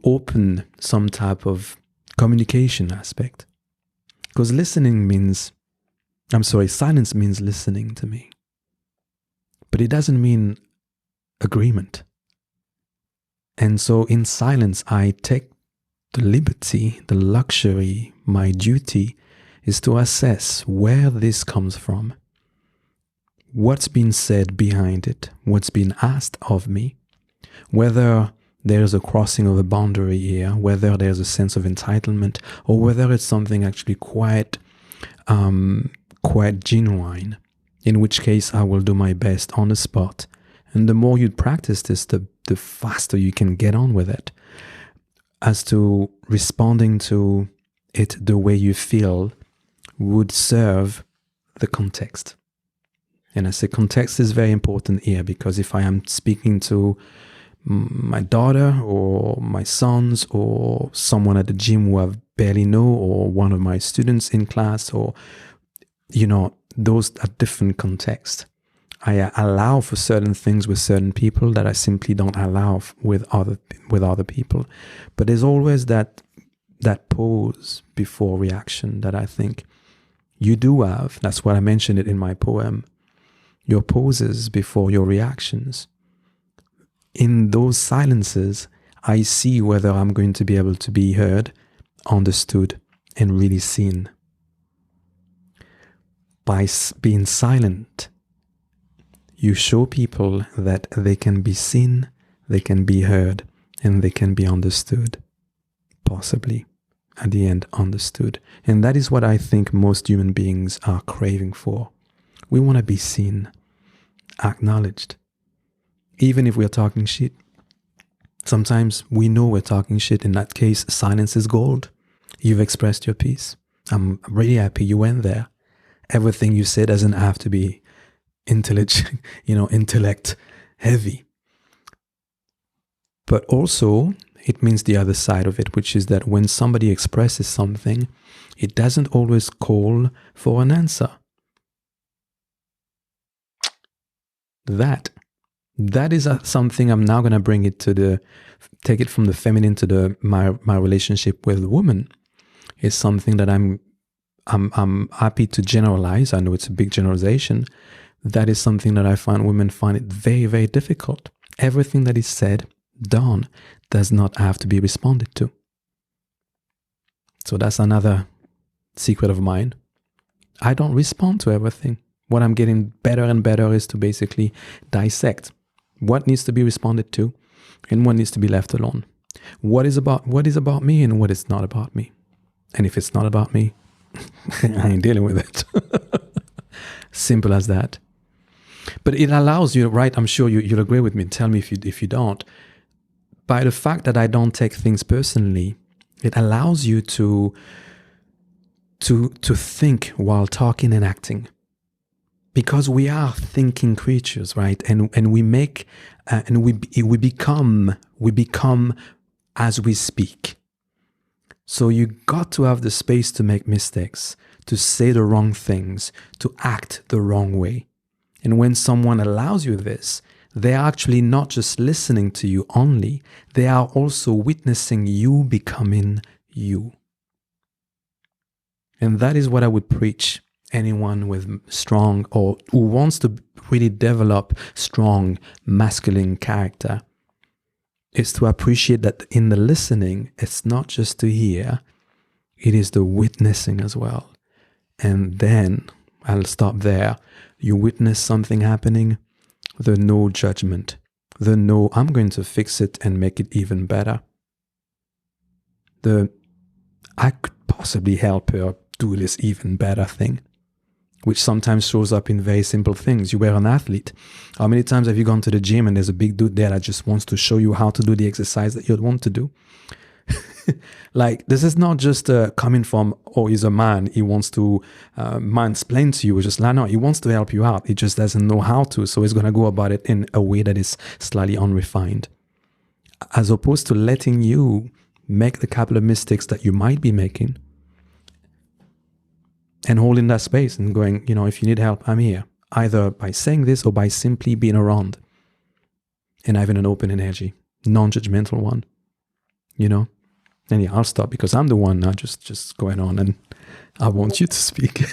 open some type of communication aspect. Because silence means listening to me. But it doesn't mean agreement. And so in silence, I take the liberty, the luxury, my duty is to assess where this comes from, what's been said behind it, what's been asked of me, whether there's a crossing of a boundary here, whether there's a sense of entitlement, or whether it's something actually quite genuine, in which case I will do my best on the spot. And the more you practice this, the faster you can get on with it. As to responding to it the way you feel would serve the context. And I say context is very important here, because if I am speaking to my daughter or my sons or someone at the gym who I barely know, or one of my students in class, or, those are different contexts. I allow for certain things with certain people that I simply don't allow with other people. But there's always that pause before reaction that I think you do have. That's why I mentioned it in my poem. Your pauses before your reactions. In those silences, I see whether I'm going to be able to be heard, understood, and really seen. By being silent, you show people that they can be seen, they can be heard, and they can be understood. Possibly, at the end, understood. And that is what I think most human beings are craving for. We want to be seen, acknowledged. Even if we're talking shit. Sometimes we know we're talking shit. In that case, silence is gold. You've expressed your piece. I'm really happy you went there. Everything you say doesn't have to be intellect heavy. But also, it means the other side of it, which is that when somebody expresses something, it doesn't always call for an answer. That is something I'm now going to bring it to take it from the feminine to my relationship with the woman. Is something that I'm happy to generalize. I know it's a big generalization. That is something that I find women find it very, very difficult. Everything that is said, done, does not have to be responded to. So that's another secret of mine. I don't respond to everything. What I'm getting better and better is to basically dissect what needs to be responded to and what needs to be left alone. What is about me and what is not about me. And if it's not about me, I ain't dealing with it. Simple as that. But it allows you, right? I'm sure you'll agree with me. Tell me if you don't. By the fact that I don't take things personally, it allows you to think while talking and acting, because we are thinking creatures, right? And we make and we become as we speak. So you got to have the space to make mistakes, to say the wrong things, to act the wrong way. And when someone allows you this, they are actually not just listening to you only, they are also witnessing you becoming you. And that is what I would preach anyone with strong or who wants to really develop strong masculine character, is to appreciate that in the listening, it's not just to hear, it is the witnessing as well. And then I'll stop there. You witness something happening, the no judgment, the no, I'm going to fix it and make it even better. I could possibly help her do this even better thing, which sometimes shows up in very simple things. You were an athlete. How many times have you gone to the gym and there's a big dude there that just wants to show you how to do the exercise that you'd want to do? Like, this is not just coming from, oh, he's a man, he wants to mansplain to you. It's just like, no, he wants to help you out. He just doesn't know how to. So he's going to go about it in a way that is slightly unrefined, as opposed to letting you make the couple of mistakes that you might be making and holding that space and going, if you need help, I'm here. Either by saying this or by simply being around and having an open energy, non-judgmental one, And yeah, I'll stop because I'm the one now just going on and I want you to speak.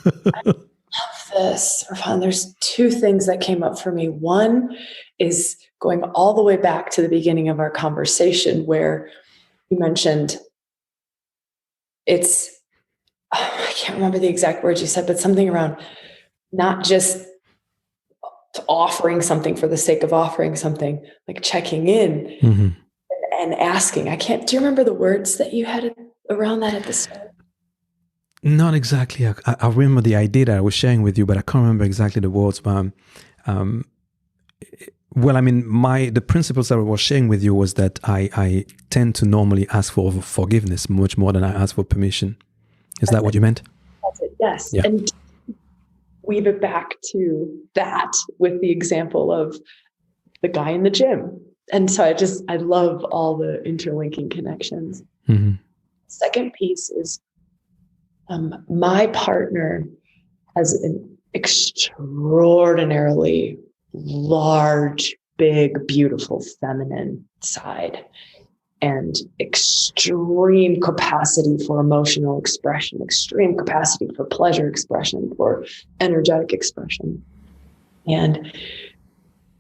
I love this, Raphan. There's two things that came up for me. One is going all the way back to the beginning of our conversation where you mentioned I can't remember the exact words you said, but something around not just offering something for the sake of offering something, like checking in. Mm-hmm. And asking. Do you remember the words that you had around that at the start? Not exactly. I remember the idea that I was sharing with you, but I can't remember exactly the words. But, the principles that I was sharing with you was that I tend to normally ask for forgiveness much more than I ask for permission. Is that what you meant? That's it, yes. Yeah. And weave it back to that with the example of the guy in the gym. And so I love all the interlinking connections. Mm-hmm. Second piece is my partner has an extraordinarily large, big, beautiful feminine side and extreme capacity for emotional expression, extreme capacity for pleasure expression, for energetic expression. And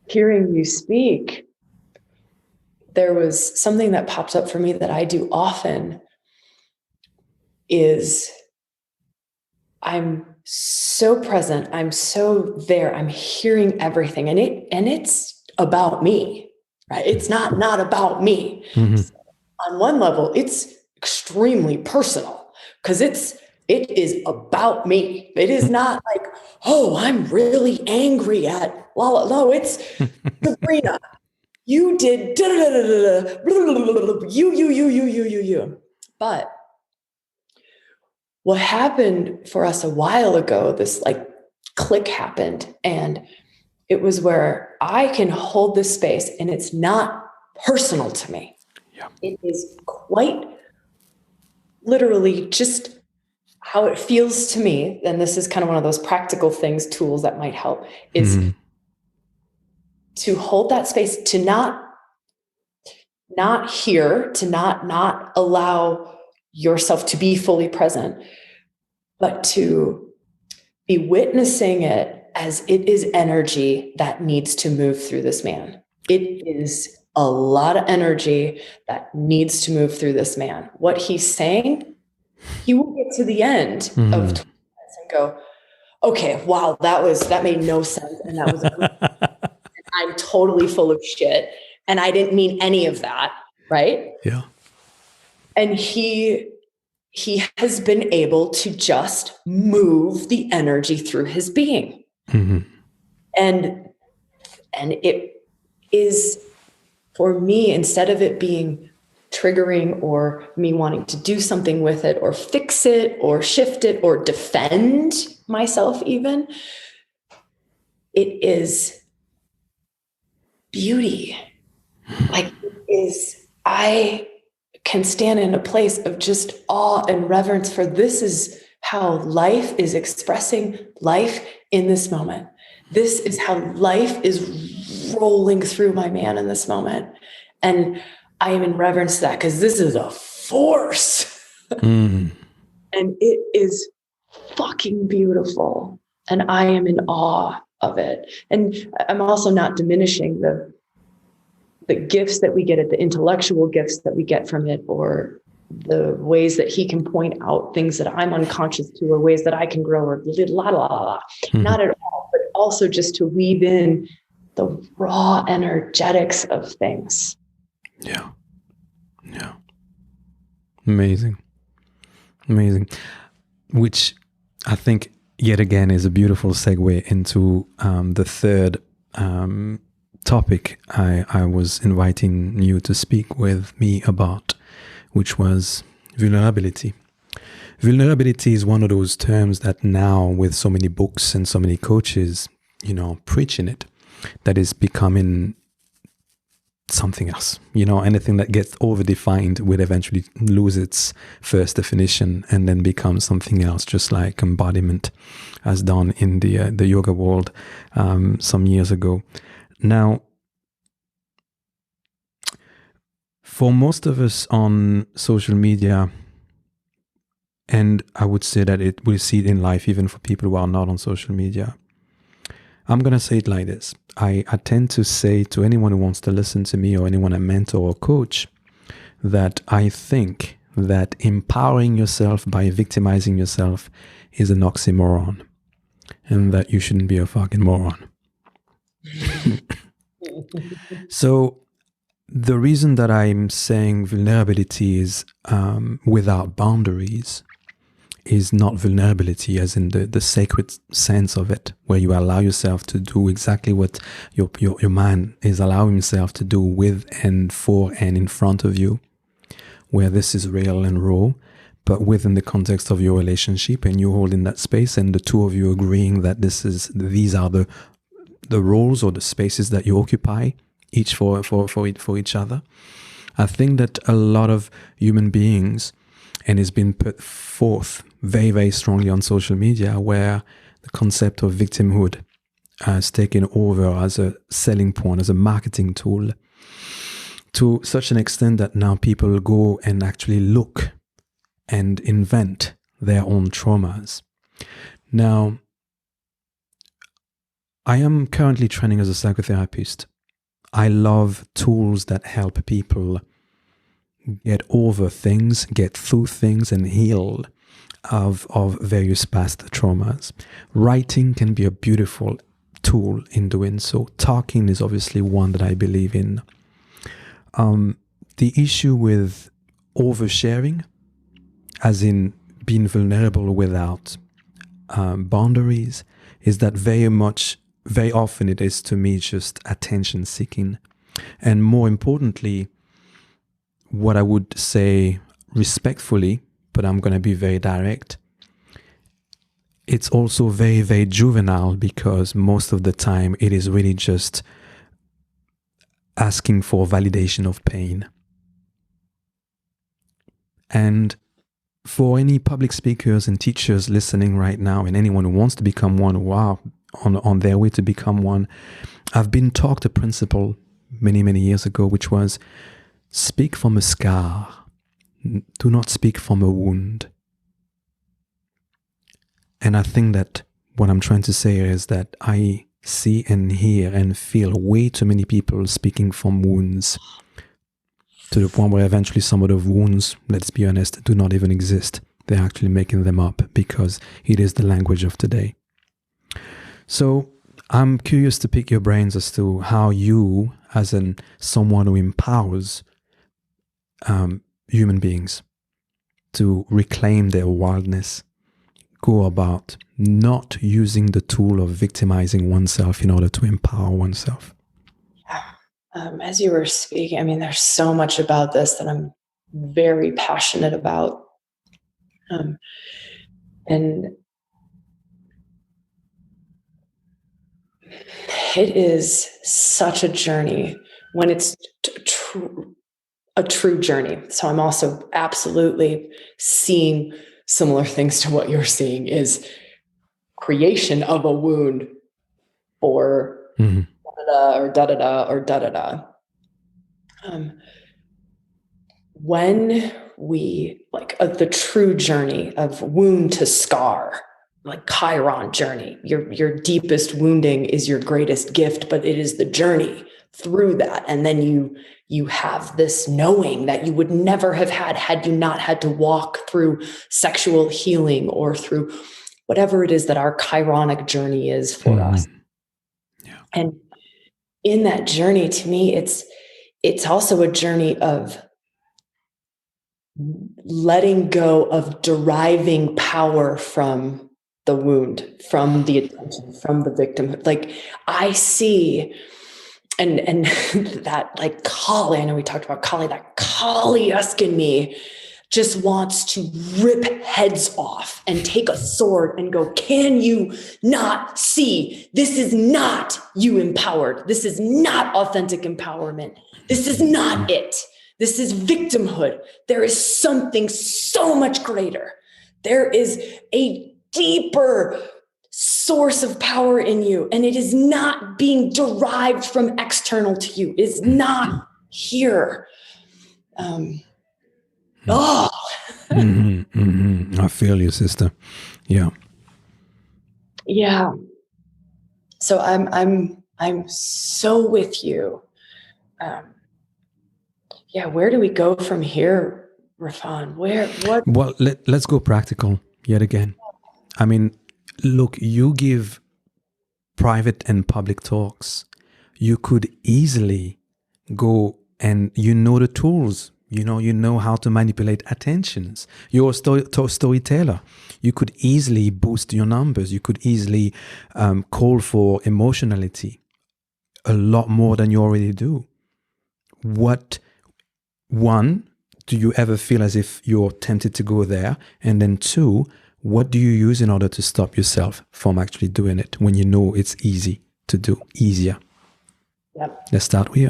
hearing you speak, there was something that popped up for me that I do often is I'm so present. I'm so there. I'm hearing everything. And it's about me, right? It's not about me. Mm-hmm. So on one level, it's extremely personal because it is about me. It is not like, oh, I'm really angry at, well, no, it's Sabrina. You did you. But what happened for us a while ago, this like click happened, and it was where I can hold this space and it's not personal to me. Yeah. It is quite literally just how it feels to me. And this is kind of one of those practical things, tools that might help is to hold that space, to not hear, to not allow yourself to be fully present, but to be witnessing it as it is energy that needs to move through this man. It is a lot of energy that needs to move through this man. What he's saying, he will get to the end of 20 minutes and go, okay, wow, that made no sense. And that was, I'm totally full of shit. And I didn't mean any of that. Right. Yeah. And he has been able to just move the energy through his being. Mm-hmm. And it is, for me, instead of it being triggering or me wanting to do something with it or fix it or shift it or defend myself even, it is beauty. Like it is, I can stand in a place of just awe and reverence for this is how life is expressing life in this moment. This is how life is rolling through my man in this moment. And I am in reverence to that because this is a force. And it is fucking beautiful. And I am in awe of it. And I'm also not diminishing the gifts that we get at the intellectual gifts that we get from it, or the ways that he can point out things that I'm unconscious to, or ways that I can grow, or not at all, but also just to weave in the raw energetics of things. Yeah. Yeah. Amazing. Amazing. Which I think yet again is a beautiful segue into the third topic I was inviting you to speak with me about, which was vulnerability. Vulnerability is one of those terms that now, with so many books and so many coaches, preaching it, that is becoming something else. Anything that gets overdefined will eventually lose its first definition and then become something else, just like embodiment has done in the yoga world some years ago. Now, for most of us on social media, and I would say that we see it in life, even for people who are not on social media, I'm going to say it like this. I tend to say to anyone who wants to listen to me, or anyone I mentor or coach, that I think that empowering yourself by victimizing yourself is an oxymoron, and that you shouldn't be a fucking moron. So the reason that I'm saying vulnerability is without boundaries is not vulnerability as in the sacred sense of it, where you allow yourself to do exactly what your mind is allowing himself to do with and for and in front of you, where this is real and raw, but within the context of your relationship, and you holding that space, and the two of you agreeing that these are the roles or the spaces that you occupy, each for each other. I think that a lot of human beings, and it's been put forth very, very strongly on social media, where the concept of victimhood has taken over as a selling point, as a marketing tool, to such an extent that now people go and actually look and invent their own traumas. Now, I am currently training as a psychotherapist. I love tools that help people get over things, get through things, and heal of various past traumas. Writing can be a beautiful tool in doing so. Talking is obviously one that I believe in. The issue with oversharing, as in being vulnerable without boundaries, is that very often it is, to me, just attention seeking. And more importantly, what I would say respectfully, but I'm going to be very direct, it's also very, very juvenile, because most of the time it is really just asking for validation of pain. And for any public speakers and teachers listening right now, and anyone who wants to become one, or are on their way to become one, I've been taught a principle many, many years ago, which was speak from a scar. Do not speak from a wound. And I think that what I'm trying to say is that I see and hear and feel way too many people speaking from wounds, to the point where eventually some of the wounds, let's be honest, do not even exist. They're actually making them up because it is the language of today. So I'm curious to pick your brains as to how you, as someone who empowers human beings to reclaim their wildness, go about not using the tool of victimizing oneself in order to empower oneself. As you were speaking, I mean, there's so much about this that I'm very passionate about. And it is such a journey when it's a true journey. So I'm also absolutely seeing similar things to what you're seeing, is creation of a wound or da-da-da or da-da-da. When we, like the true journey of wound to scar, like Chiron journey, your deepest wounding is your greatest gift, but it is the journey through that. And then you have this knowing that you would never have had you not had to walk through sexual healing or through whatever it is that our chironic journey is for us. Yeah. And in that journey, to me, it's also a journey of letting go of deriving power from the wound, from the attention, from the victimhood. Like I see, and that like Kali, I know we talked about Kali, that Kali-esque in me just wants to rip heads off and take a sword and go, can you not see? This is not you empowered. This is not authentic empowerment. This is not it. This is victimhood. There is something so much greater. There is a deeper source of power in you, and it is not being derived from external to you. It's not here. I feel you, sister. Yeah. Yeah. So I'm so with you. Where do we go from here, Raphan? What? Well, let's go practical yet again. I mean, look, you give private and public talks. You could easily go and you know the tools. You know how to manipulate attentions. You're a storyteller. You could easily boost your numbers. You could easily call for emotionality a lot more than you already do. One, do you ever feel as if you're tempted to go there? And then two, what do you use in order to stop yourself from actually doing it when you know it's easy to do, easier? Yep. Let's start with you.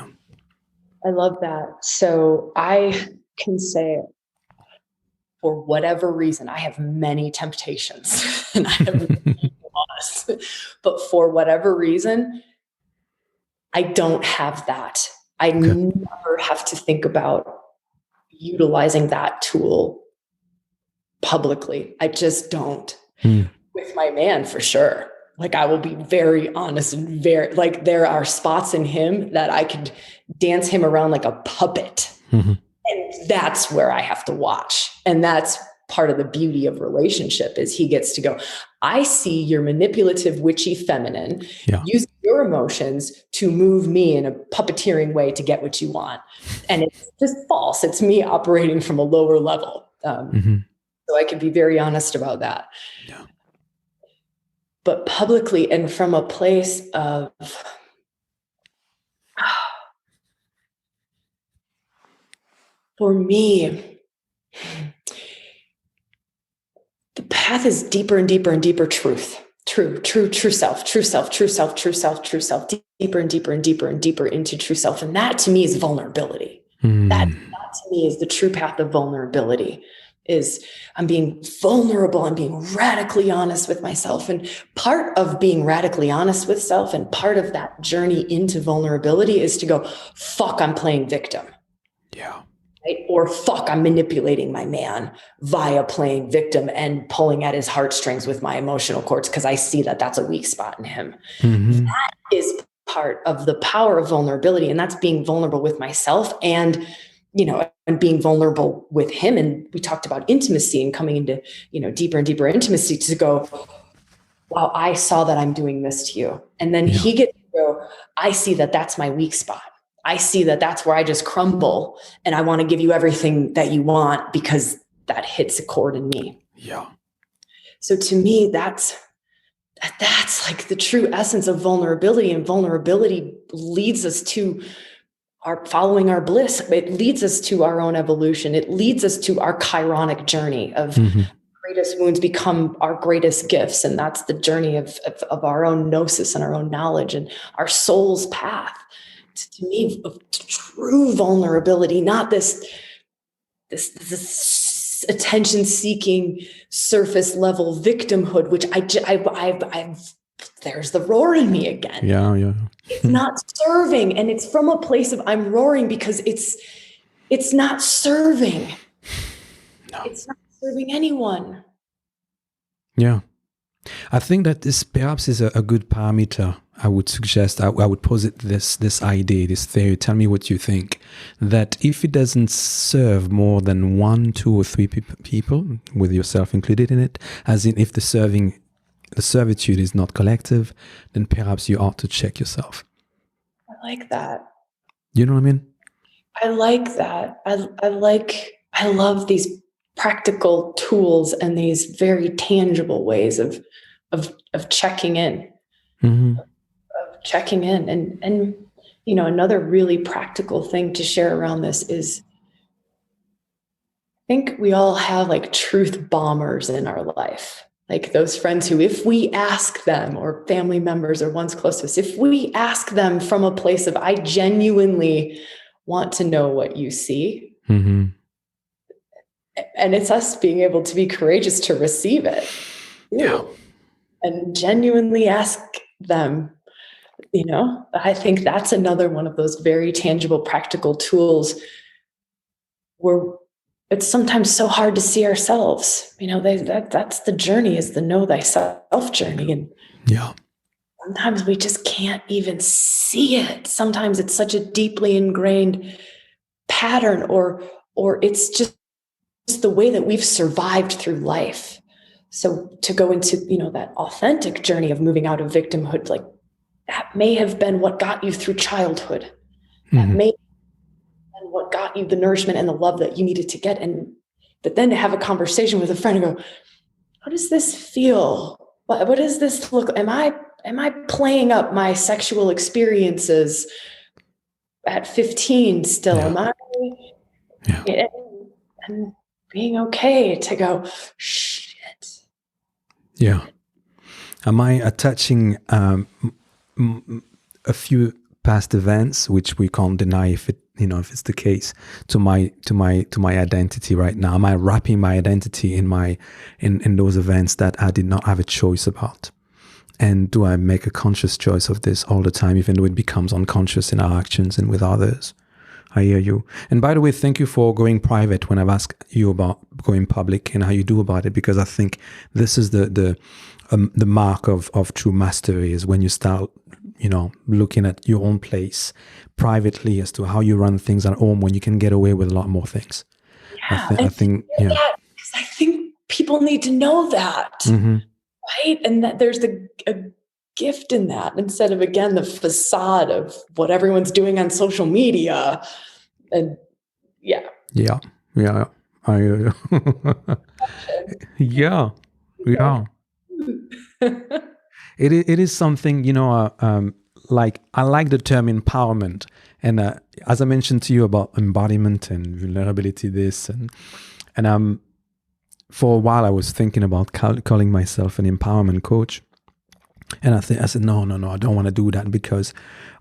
I love that. So I can say, for whatever reason, I have many temptations, and I have honest, but for whatever reason, I don't have that. I never have to think about utilizing that tool publicly. I just don't. With my man, for sure. Like, I will be very honest and very, like, there are spots in him that I could dance him around like a puppet. And that's where I have to watch. And that's part of the beauty of relationship, is he gets to go, I see your manipulative, witchy feminine, use your emotions to move me in a puppeteering way to get what you want. And it's just false. It's me operating from a lower level. So I can be very honest about that. Yeah. But publicly, and from a place of for me, the path is deeper and deeper and deeper truth. True self, deeper and deeper and deeper and deeper into true self. And that to me is vulnerability. That to me is the true path of vulnerability. is I'm being vulnerable. I'm being radically honest with myself. And part of being radically honest with self and part of that journey into vulnerability is to go, fuck, I'm playing victim. Yeah. Right? Or fuck, I'm manipulating my man via playing victim and pulling at his heartstrings with my emotional cords because I see that that's a weak spot in him. Mm-hmm. That is part of the power of vulnerability. And that's being vulnerable with myself and, and being vulnerable with him. And we talked about intimacy and coming into, deeper and deeper intimacy to go, wow, I saw that I'm doing this to you. And then he gets to go, I see that that's my weak spot. I see that that's where I just crumble and I want to give you everything that you want because that hits a chord in me. Yeah. So to me, that's like the true essence of vulnerability, and vulnerability leads us to following our bliss. It leads us to our own evolution. It leads us to our chironic journey of greatest wounds become our greatest gifts. And that's the journey of our own gnosis and our own knowledge and our soul's path. To me, true vulnerability, not this attention-seeking, surface-level victimhood, which there's the roar in me again. Yeah. It's not serving, and it's from a place of I'm roaring because it's not serving. No. It's not serving anyone. Yeah. I think that this perhaps is a good parameter. I would suggest, I would posit this idea, this theory, tell me what you think, that if it doesn't serve more than 1, 2, or 3 people, with yourself included in it, as in if the servitude is not collective, then perhaps you ought to check yourself. I like that. You know what I mean? I like that. I love these practical tools and these very tangible ways of checking in, of checking in. And, another really practical thing to share around this is I think we all have like truth bombers in our life. Like those friends who, if we ask them, or family members or ones close to us, if we ask them from a place of, I genuinely want to know what you see. Mm-hmm. And it's us being able to be courageous to receive it. Yeah. And genuinely ask them, I think that's another one of those very tangible, practical tools where it's sometimes so hard to see ourselves. That's the journey, is the know thyself journey. And sometimes we just can't even see it. Sometimes it's such a deeply ingrained pattern, or it's just the way that we've survived through life. So to go into, that authentic journey of moving out of victimhood, like that may have been what got you through childhood. That may have been what got you the nourishment and the love that you needed to get. But then to have a conversation with a friend and go, how does this feel? What does this look? Am I playing up my sexual experiences at 15 still? Am I? And being okay to go, shit. Yeah. Am I attaching a few past events, which we can't deny if it's the case, to my identity right now? Am I wrapping my identity in those events that I did not have a choice about? And do I make a conscious choice of this all the time, even though it becomes unconscious in our actions and with others? I hear you. And by the way, thank you for going private when I've asked you about going public and how you do about it, because I think this is the mark of true mastery, is when you start, looking at your own place privately as to how you run things at home, when you can get away with a lot more things. Yeah, I think because I think people need to know that, right? And that there's a gift in that, instead of, again, the facade of what everyone's doing on social media. And I hear you. It is something, like, I like the term empowerment, and as I mentioned to you about embodiment and vulnerability, and for a while I was thinking about calling myself an empowerment coach. And I said, no, I don't want to do that, because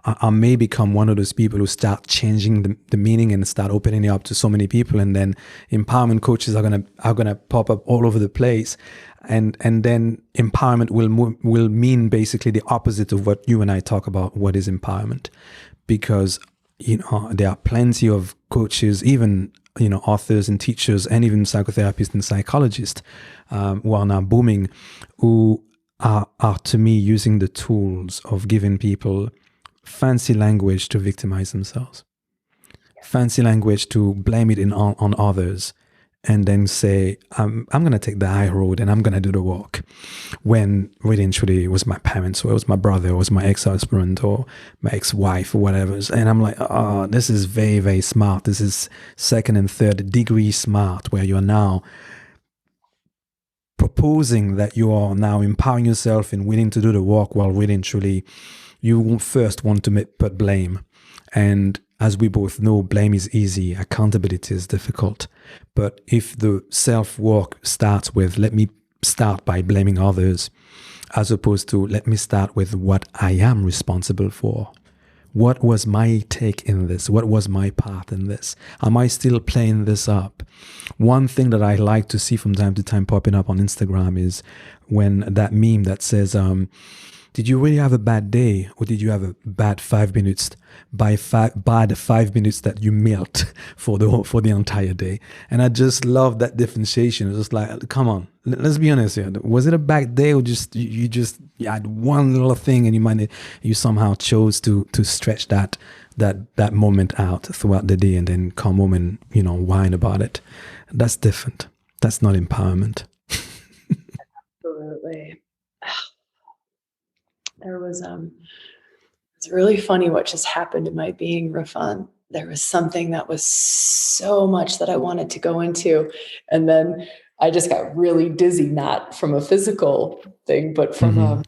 I may become one of those people who start changing the meaning and start opening it up to so many people, and then empowerment coaches are gonna pop up all over the place, and then empowerment will mean basically the opposite of what you and I talk about. What is empowerment? Because there are plenty of coaches, even authors and teachers, and even psychotherapists and psychologists who are now booming, who are to me using the tools of giving people fancy language to victimize themselves, fancy language to blame it on others, and then say, I'm going to take the high road and I'm going to do the work. When really and truly it was my parents, or it was my brother, or it was my ex-husband, or my ex-wife, or whatever. And I'm like, oh, this is very, very smart. This is second and third degree smart, where you're now proposing that you are now empowering yourself and willing to do the work, while really and truly you first want to put blame. And as we both know, blame is easy, accountability is difficult. But if the self-work starts with, let me start by blaming others, as opposed to, let me start with what I am responsible for. What was my take in this? What was my part in this? Am I still playing this up? One thing that I like to see from time to time popping up on Instagram is when that meme that says, did you really have a bad day, or did you have a bad 5 minutes? Bad 5 minutes that you milked for the entire day. And I just love that differentiation. It's just like, come on, let's be honest here. Was it a bad day, or just you had one little thing and you somehow chose to stretch that moment out throughout the day, and then come home and whine about it? That's different. That's not empowerment. Absolutely. There was it's really funny what just happened in my being, Raphan. There was something that was so much that I wanted to go into, and then I just got really dizzy, not from a physical thing, but from I'm not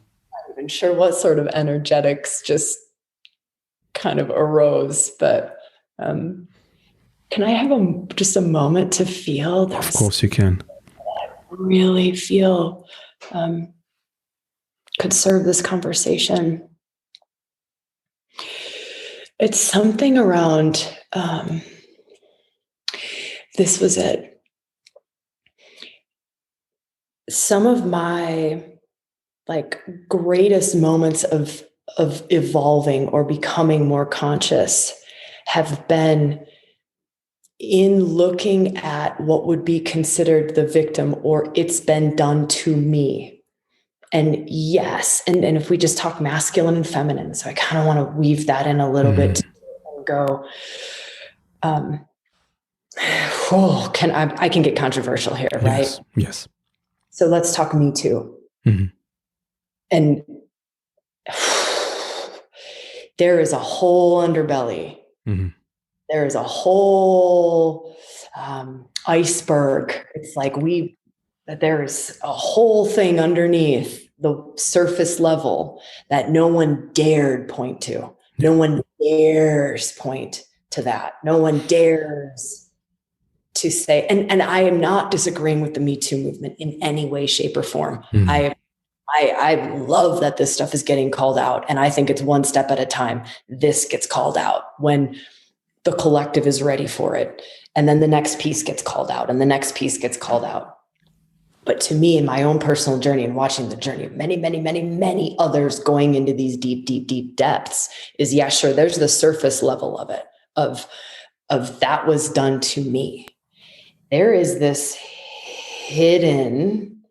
even sure what sort of energetics just kind of arose. But can I have just a moment to feel? Of course you can. I really feel could serve this conversation. It's something around, this was it. Some of my greatest moments of evolving or becoming more conscious have been in looking at what would be considered the victim, or it's been done to me. And yes, and if we just talk masculine and feminine, so I kind of want to weave that in a little bit and go, I can get controversial here, right? Yes. So let's talk Me Too. And there is a whole underbelly. There is a whole iceberg. It's like there's a whole thing underneath the surface level that no one dared point to. No one dares point to that. No one dares to say, and I am not disagreeing with the Me Too movement in any way, shape, or form. I love that this stuff is getting called out, and I think it's one step at a time. This gets called out when the collective is ready for it, and then the next piece gets called out, and the next piece gets called out. But to me, in my own personal journey and watching the journey of many, many, many, many others going into these deep, deep, deep depths is, yeah, sure, there's the surface level of it, of that was done to me. There is this hidden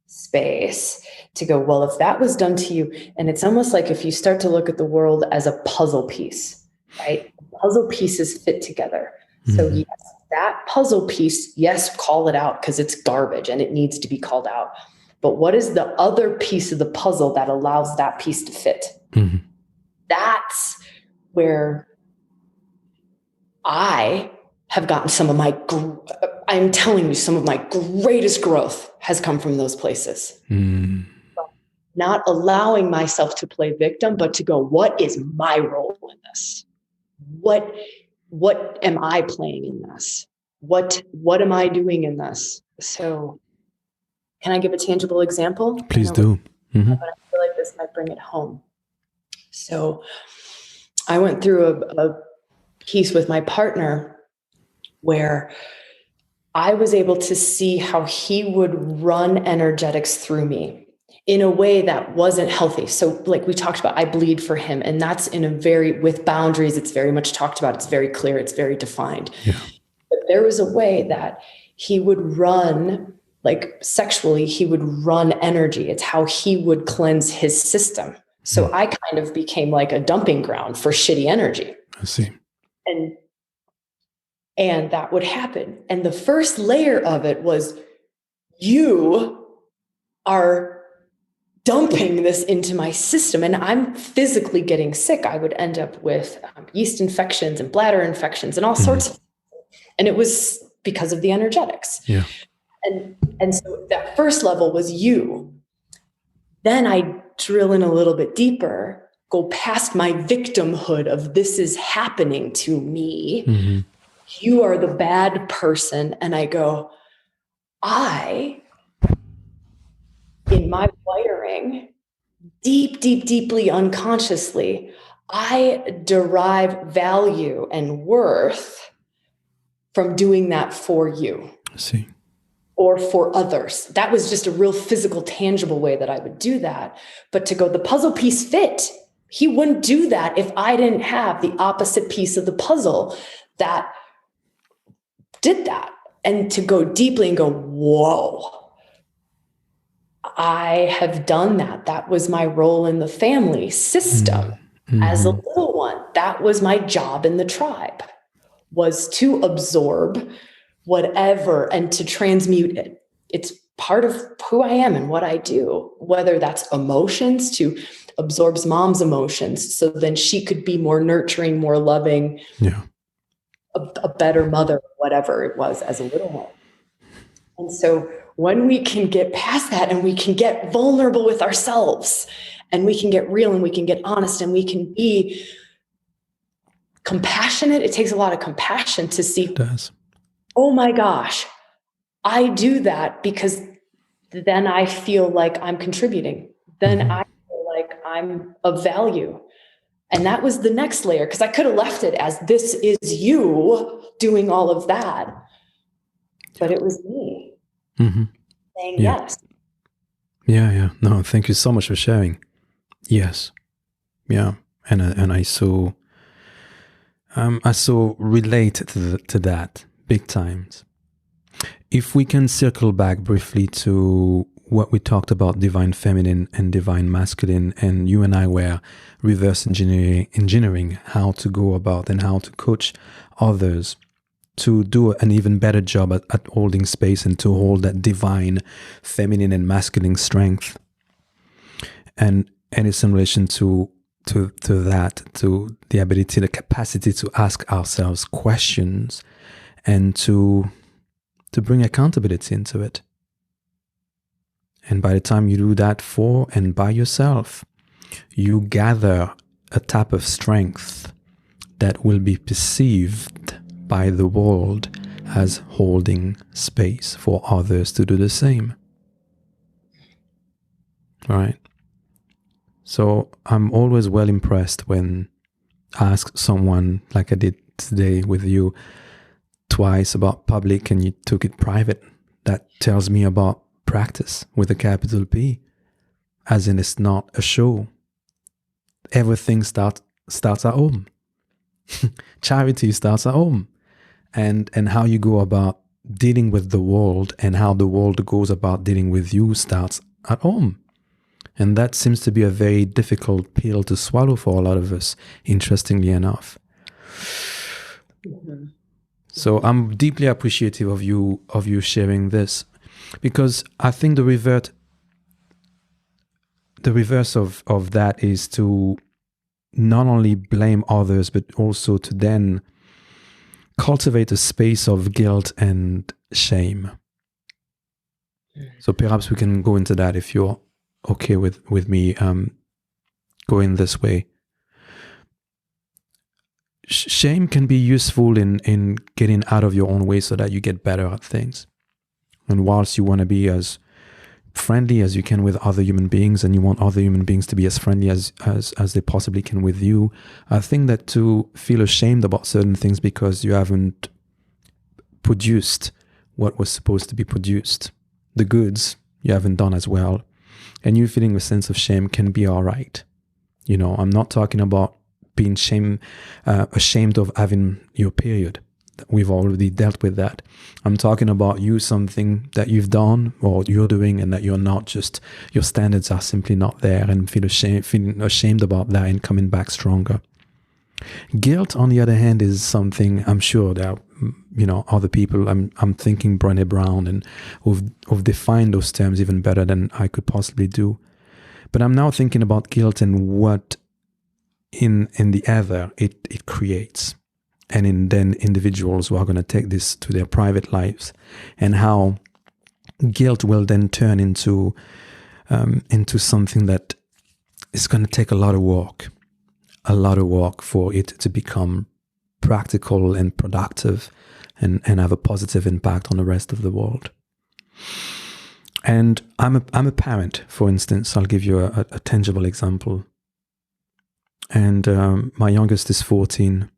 space to go, well, if that was done to you, and it's almost like if you start to look at the world as a puzzle piece, right? Puzzle pieces fit together. So yes, that puzzle piece, yes, call it out because it's garbage and it needs to be called out. But what is the other piece of the puzzle that allows that piece to fit? That's where I have gotten I'm telling you, some of my greatest growth has come from those places. Not allowing myself to play victim, but to go, what is my role in this? What am I playing in this? What am I doing in this? So can I give a tangible example? Please do. But I feel like this might bring it home. So I went through a piece with my partner where I was able to see how he would run energetics through me in a way that wasn't healthy. So like we talked about, I bleed for him, and that's with boundaries. It's very much talked about. It's very clear. It's very defined. Yeah. But there was a way that he would run, like sexually, he would run energy. It's how he would cleanse his system. So I kind of became like a dumping ground for shitty energy. I see. And that would happen. And the first layer of it was, you are dumping this into my system, and I'm physically getting sick. I would end up with yeast infections and bladder infections and all sorts of, and it was because of the energetics. Yeah. And so that first level was you. Then I drill in a little bit deeper, go past my victimhood of this is happening to me. Mm-hmm. You are the bad person. And I go, in my wiring, deeply unconsciously, I derive value and worth from doing that for you. I see. Or for others. That was just a real physical, tangible way that I would do that. But to go, the puzzle piece fit. He wouldn't do that if I didn't have the opposite piece of the puzzle that did that. And to go deeply and go, whoa, I have done that. That was my role in the family system as a little one. That was my job in the tribe, was to absorb whatever and to transmute it. It's part of who I am and what I do, whether that's emotions, to absorb mom's emotions so then she could be more nurturing, more loving, a better mother, whatever it was as a little one. And so when we can get past that and we can get vulnerable with ourselves and we can get real and we can get honest and we can be compassionate, it takes a lot of compassion to see, it does. Oh my gosh, I do that because then I feel like I'm contributing. Then I feel like I'm of value. And that was the next layer, because I could have left it as this is you doing all of that. But it was me saying yes. Yeah. No, thank you so much for sharing. Yes. Yeah. And I so relate to that big times. If we can circle back briefly to what we talked about, divine feminine and divine masculine, and you and I were reverse engineering how to go about and how to coach others to do an even better job at holding space and to hold that divine feminine and masculine strength. And it's in relation to that, to the ability, the capacity to ask ourselves questions and to bring accountability into it. And by the time you do that for and by yourself, you gather a type of strength that will be perceived by the world as holding space for others to do the same. All right? So I'm always well impressed when I ask someone, like I did today with you, twice about public and you took it private. That tells me about practice with a capital P, as in it's not a show. Everything starts at home. Charity starts at home. And how you go about dealing with the world and how the world goes about dealing with you starts at home. And that seems to be a very difficult pill to swallow for a lot of us, interestingly enough. So I'm deeply appreciative of you sharing this, because I think the reverse of that is to not only blame others, but also to then cultivate a space of guilt and shame. So perhaps we can go into that if you're okay with me going this way. Shame can be useful in getting out of your own way so that you get better at things. And whilst you want to be as friendly as you can with other human beings, and you want other human beings to be as friendly as they possibly can with you, I think that to feel ashamed about certain things because you haven't produced what was supposed to be produced, the goods you haven't done as well, and you feeling a sense of shame can be all right. You know, I'm not talking about being ashamed of having your period. We've already dealt with that. I'm talking about something that you've done or you're doing, and that you're not just, your standards are simply not there, and feeling ashamed about that and coming back stronger. Guilt, on the other hand, is something I'm sure there are, other people. I'm thinking Brené Brown, and who've defined those terms even better than I could possibly do. But I'm now thinking about guilt and what in the other it creates, and in then individuals who are going to take this to their private lives, and how guilt will then turn into something that is going to take a lot of work for it to become practical and productive and have a positive impact on the rest of the world. And I'm a parent, for instance. I'll give you a tangible example. And my youngest is 14.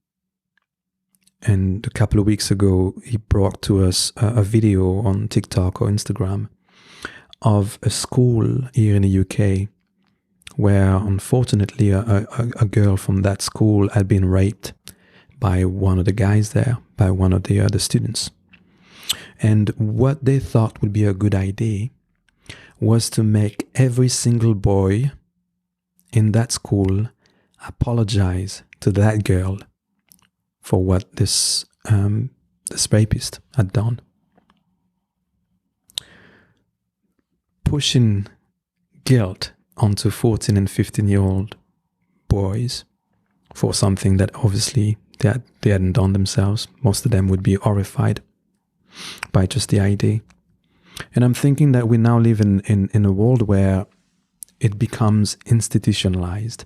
And a couple of weeks ago, he brought to us a video on TikTok or Instagram of a school here in the UK where, unfortunately, a girl from that school had been raped by one of the guys there, by one of the other students. And what they thought would be a good idea was to make every single boy in that school apologize to that girl for what this rapist had done. Pushing guilt onto 14 and 15-year-old boys for something that obviously they hadn't done themselves. Most of them would be horrified by just the idea. And I'm thinking that we now live in a world where it becomes institutionalized,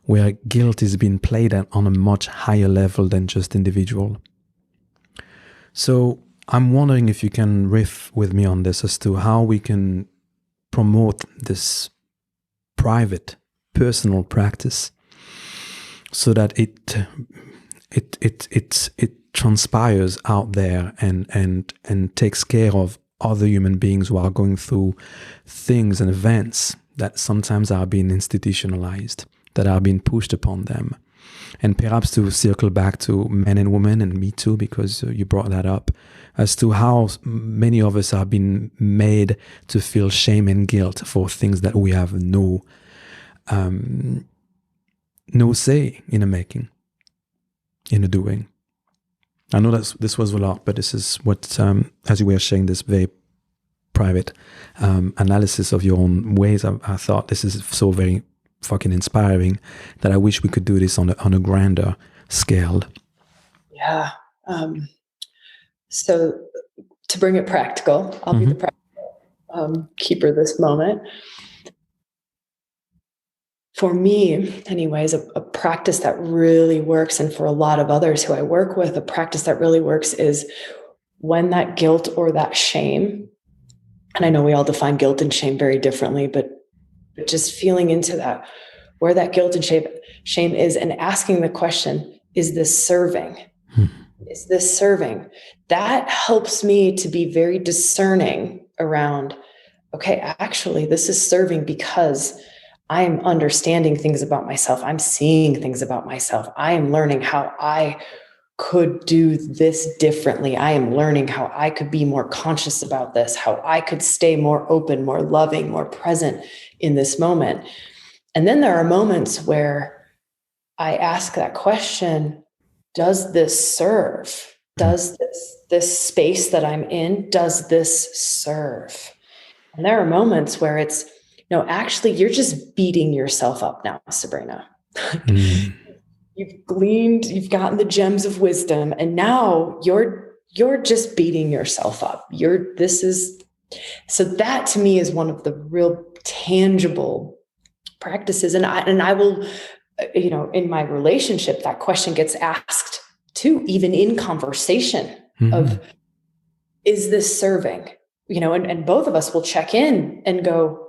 where guilt is being played on a much higher level than just individual. So I'm wondering if you can riff with me on this as to how we can promote this private, personal practice so that it transpires out there and takes care of other human beings who are going through things and events that sometimes are being institutionalized, that are being pushed upon them. And perhaps to circle back to men and women, and me too, because you brought that up, as to how many of us are being made to feel shame and guilt for things that we have no say in the making, in the doing. I know that this was a lot, but this is what, as you were sharing this very private analysis of your own ways, I thought this is so very fucking inspiring that I wish we could do this on a grander scale. Yeah. So to bring it practical, I'll be the practical keeper this moment. For me, anyways, a practice that really works, and for a lot of others who I work with, a practice that really works is when that guilt or that shame, and I know we all define guilt and shame very differently, but just feeling into that, where that guilt and shame is, and asking the question, is this serving? Is this serving? That helps me to be very discerning around, okay, actually, this is serving because I am understanding things about myself. I'm seeing things about myself. I am learning how I could do this differently. I am learning how I could be more conscious about this, how I could stay more open, more loving, more present in this moment. And then there are moments where I ask that question, does this serve? Does this space that I'm in, does this serve? And there are moments where it's, no, actually, you're just beating yourself up now, Sabrina. You've gleaned, you've gotten the gems of wisdom, and now you're just beating yourself up. So that to me is one of the real tangible practices. And I will, in my relationship, that question gets asked too, even in conversation of, is this serving? and both of us will check in and go,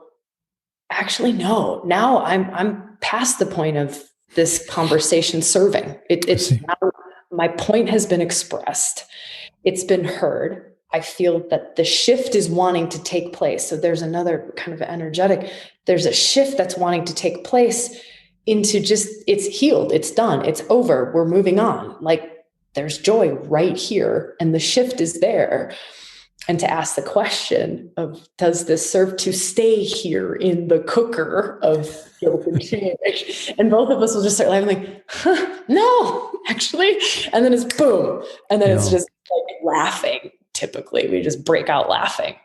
actually, no, now I'm past the point of this conversation serving. It's now, my point has been expressed. It's been heard. I feel that the shift is wanting to take place. So there's another kind of energetic, there's a shift that's wanting to take place into just, it's healed, it's done, it's over, we're moving on. Like there's joy right here and the shift is there. And to ask the question of, does this serve to stay here in the cooker of guilt and shame? And both of us will just start laughing like, no, actually. And then it's boom. And then it's just like laughing. Typically, we just break out laughing.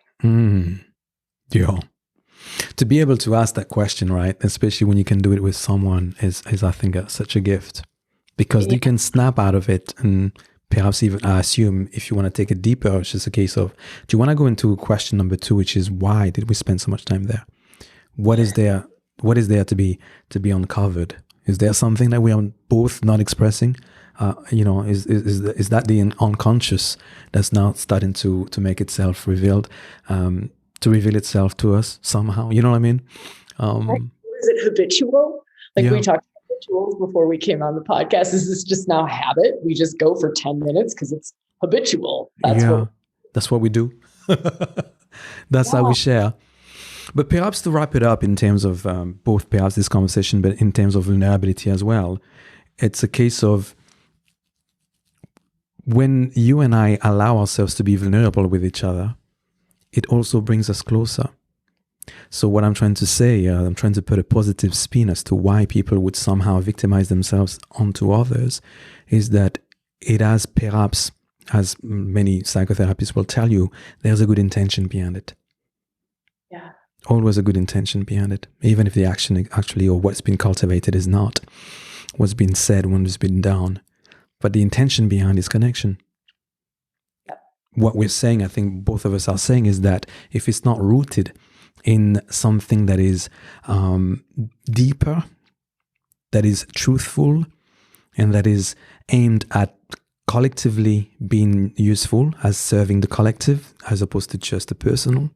Yeah. To be able to ask that question, right? Especially when you can do it with someone is I think, such a gift. Because you can snap out of it and perhaps even, I assume, if you want to take it deeper, it's just a case of, do you want to go into question number 2, which is, why did we spend so much time there? What is there to be uncovered? Is there something that we are both not expressing? Is that the unconscious that's now starting to make itself revealed, to reveal itself to us somehow? You know what I mean? Is it habitual? Like we talked habituals before we came on the podcast. Is this just now habit? We just go for 10 minutes because it's habitual. That's what we do. That's how we share. But perhaps to wrap it up in terms of both perhaps this conversation, but in terms of vulnerability as well, it's a case of when you and I allow ourselves to be vulnerable with each other, it also brings us closer. So what I'm trying to say, I'm trying to put a positive spin as to why people would somehow victimize themselves onto others, is that it has perhaps, as many psychotherapists will tell you, there's a good intention behind it. Yeah. Always a good intention behind it, even if the action actually, or what's been cultivated, is not what's been said, what's been done. But the intention behind is connection. Yep. What we're saying, I think both of us are saying, is that if it's not rooted in something that is deeper, that is truthful, and that is aimed at collectively being useful, as serving the collective, as opposed to just the personal,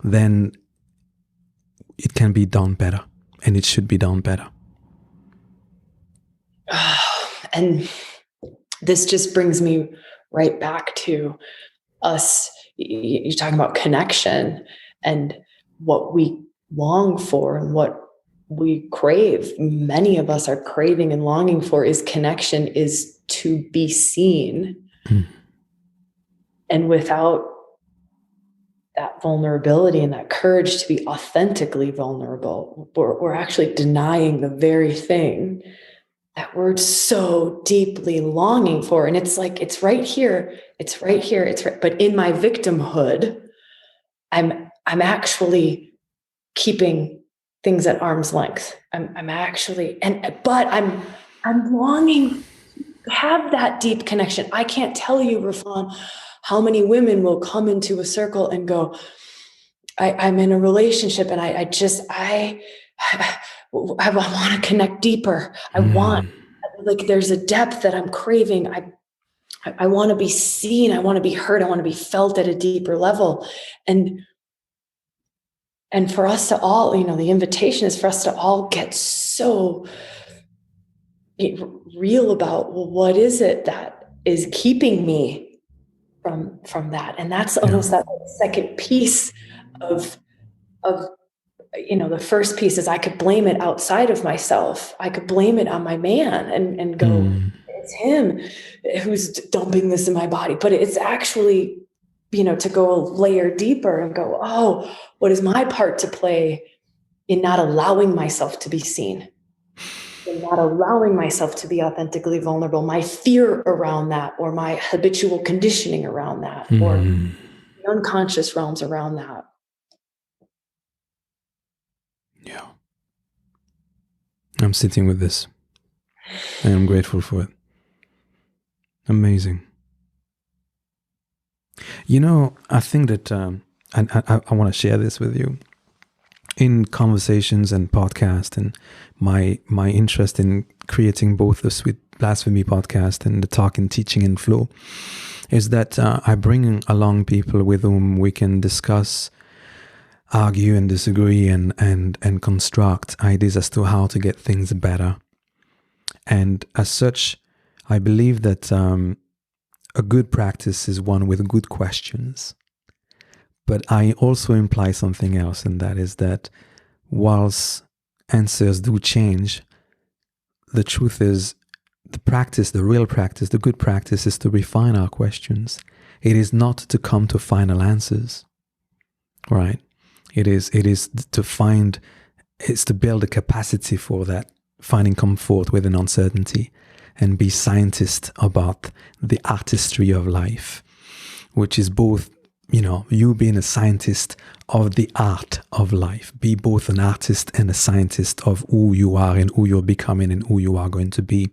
then it can be done better, and it should be done better. And this just brings me right back to us. You're talking about connection and what we long for and what we crave. Many of us are craving and longing for is connection, is to be seen. And without that vulnerability and that courage to be authentically vulnerable, we're actually denying the very thing that we're so deeply longing for. And it's like, it's right here. It's right here. It's right. But in my victimhood, I'm actually keeping things at arm's length. I'm actually, but I'm longing to have that deep connection. I can't tell you, Raphan, how many women will come into a circle and go, I'm in a relationship and I want to connect deeper. I want, like, there's a depth that I'm craving. I want to be seen. I want to be heard. I want to be felt at a deeper level. And for us to all, the invitation is for us to all get so real about, well, what is it that is keeping me from that? And that's almost that second piece of the first piece is I could blame it outside of myself. I could blame it on my man and go, it's him who's dumping this in my body. But it's actually, to go a layer deeper and go, oh, what is my part to play in not allowing myself to be seen, in not allowing myself to be authentically vulnerable, my fear around that, or my habitual conditioning around that, or the unconscious realms around that. Yeah. I'm sitting with this and I'm grateful for it. Amazing. I think that I want to share this with you. In conversations and podcasts and my interest in creating both the Blasphemy Podcast and the Talk and Teaching and Flow is that I bring along people with whom we can discuss, argue and disagree and construct ideas as to how to get things better. And as such, I believe that a good practice is one with good questions. But I also imply something else, and that is that whilst answers do change, the truth is the practice, the real practice, the good practice is to refine our questions. It is not to come to final answers, right? It is to find, it's to build a capacity for that, finding comfort within uncertainty and be scientist about the artistry of life, which is both, you being a scientist of the art of life. Be both an artist and a scientist of who you are and who you're becoming and who you are going to be.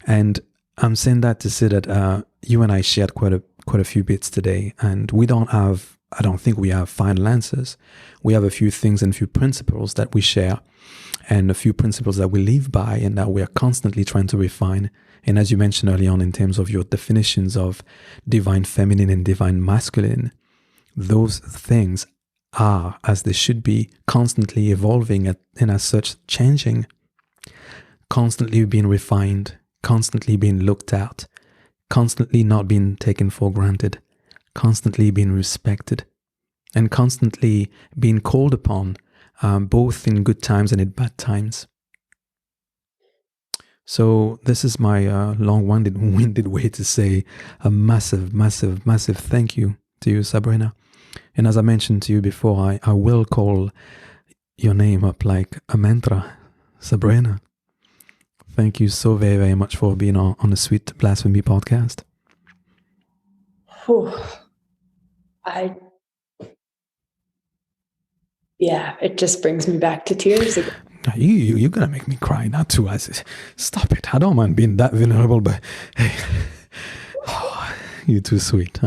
And I'm saying that to say that you and I shared quite a few bits today, and I don't think we have final answers. We have a few things and a few principles that we share, and a few principles that we live by and that we are constantly trying to refine. And as you mentioned early on, in terms of your definitions of divine feminine and divine masculine, those things are, as they should be, constantly evolving and as such changing, constantly being refined, constantly being looked at, constantly not being taken for granted, constantly being respected, and constantly being called upon, both in good times and in bad times. So this is my long-winded way to say a massive, massive, massive thank you to you, Sabrina. And as I mentioned to you before, I will call your name up like a mantra, Sabrina. Thank you so very, very much for being on the Sweet Blasphemy Podcast. It just brings me back to tears again. You're gonna make me cry, not too. Stop it. I don't mind being that vulnerable, but hey, you're too sweet.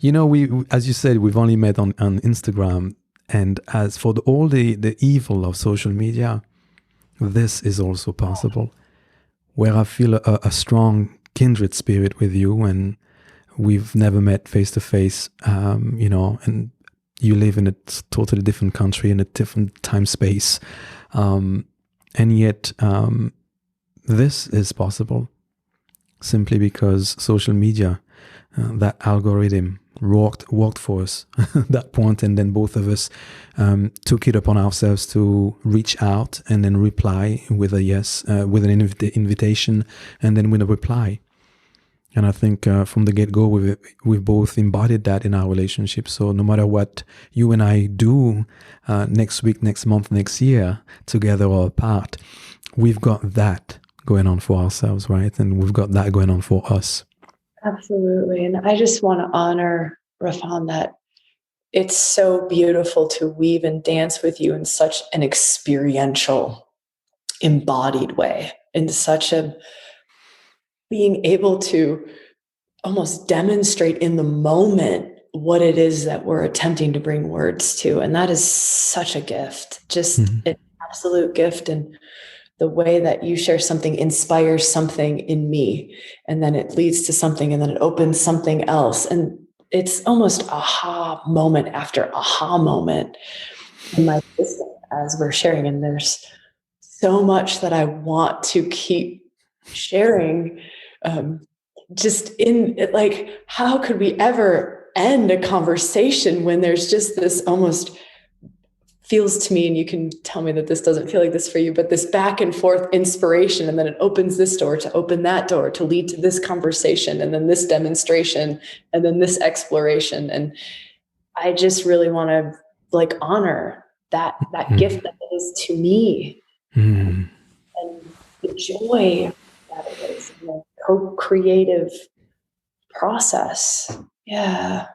We, as you said, we've only met on Instagram, and as for all the evil of social media, this is also possible, where I feel a strong kindred spirit with you, and we've never met face to face, and you live in a totally different country, in a different time space. And yet, this is possible simply because social media, that algorithm worked for us at that point, and then both of us took it upon ourselves to reach out and then reply with a yes, with an invitation, and then with a reply. And I think from the get-go, we've both embodied that in our relationship. So no matter what you and I do next week, next month, next year, together or apart, we've got that going on for ourselves, right? And we've got that going on for us. Absolutely. And I just want to honor, Raphan, that it's so beautiful to weave and dance with you in such an experiential, embodied way, in such a being able to almost demonstrate in the moment what it is that we're attempting to bring words to. And that is such a gift, just an absolute gift. And the way that you share something inspires something in me, and then it leads to something, and then it opens something else. And it's almost aha moment after aha moment in my system as we're sharing. And there's so much that I want to keep sharing. Just in like, how could we ever end a conversation when there's just this almost feels to me, and you can tell me that this doesn't feel like this for you, but this back and forth inspiration, and then it opens this door to open that door to lead to this conversation, and then this demonstration, and then this exploration. And I just really want to honor that gift that it is to me, and the joy that it is, and the co-creative process. Yeah.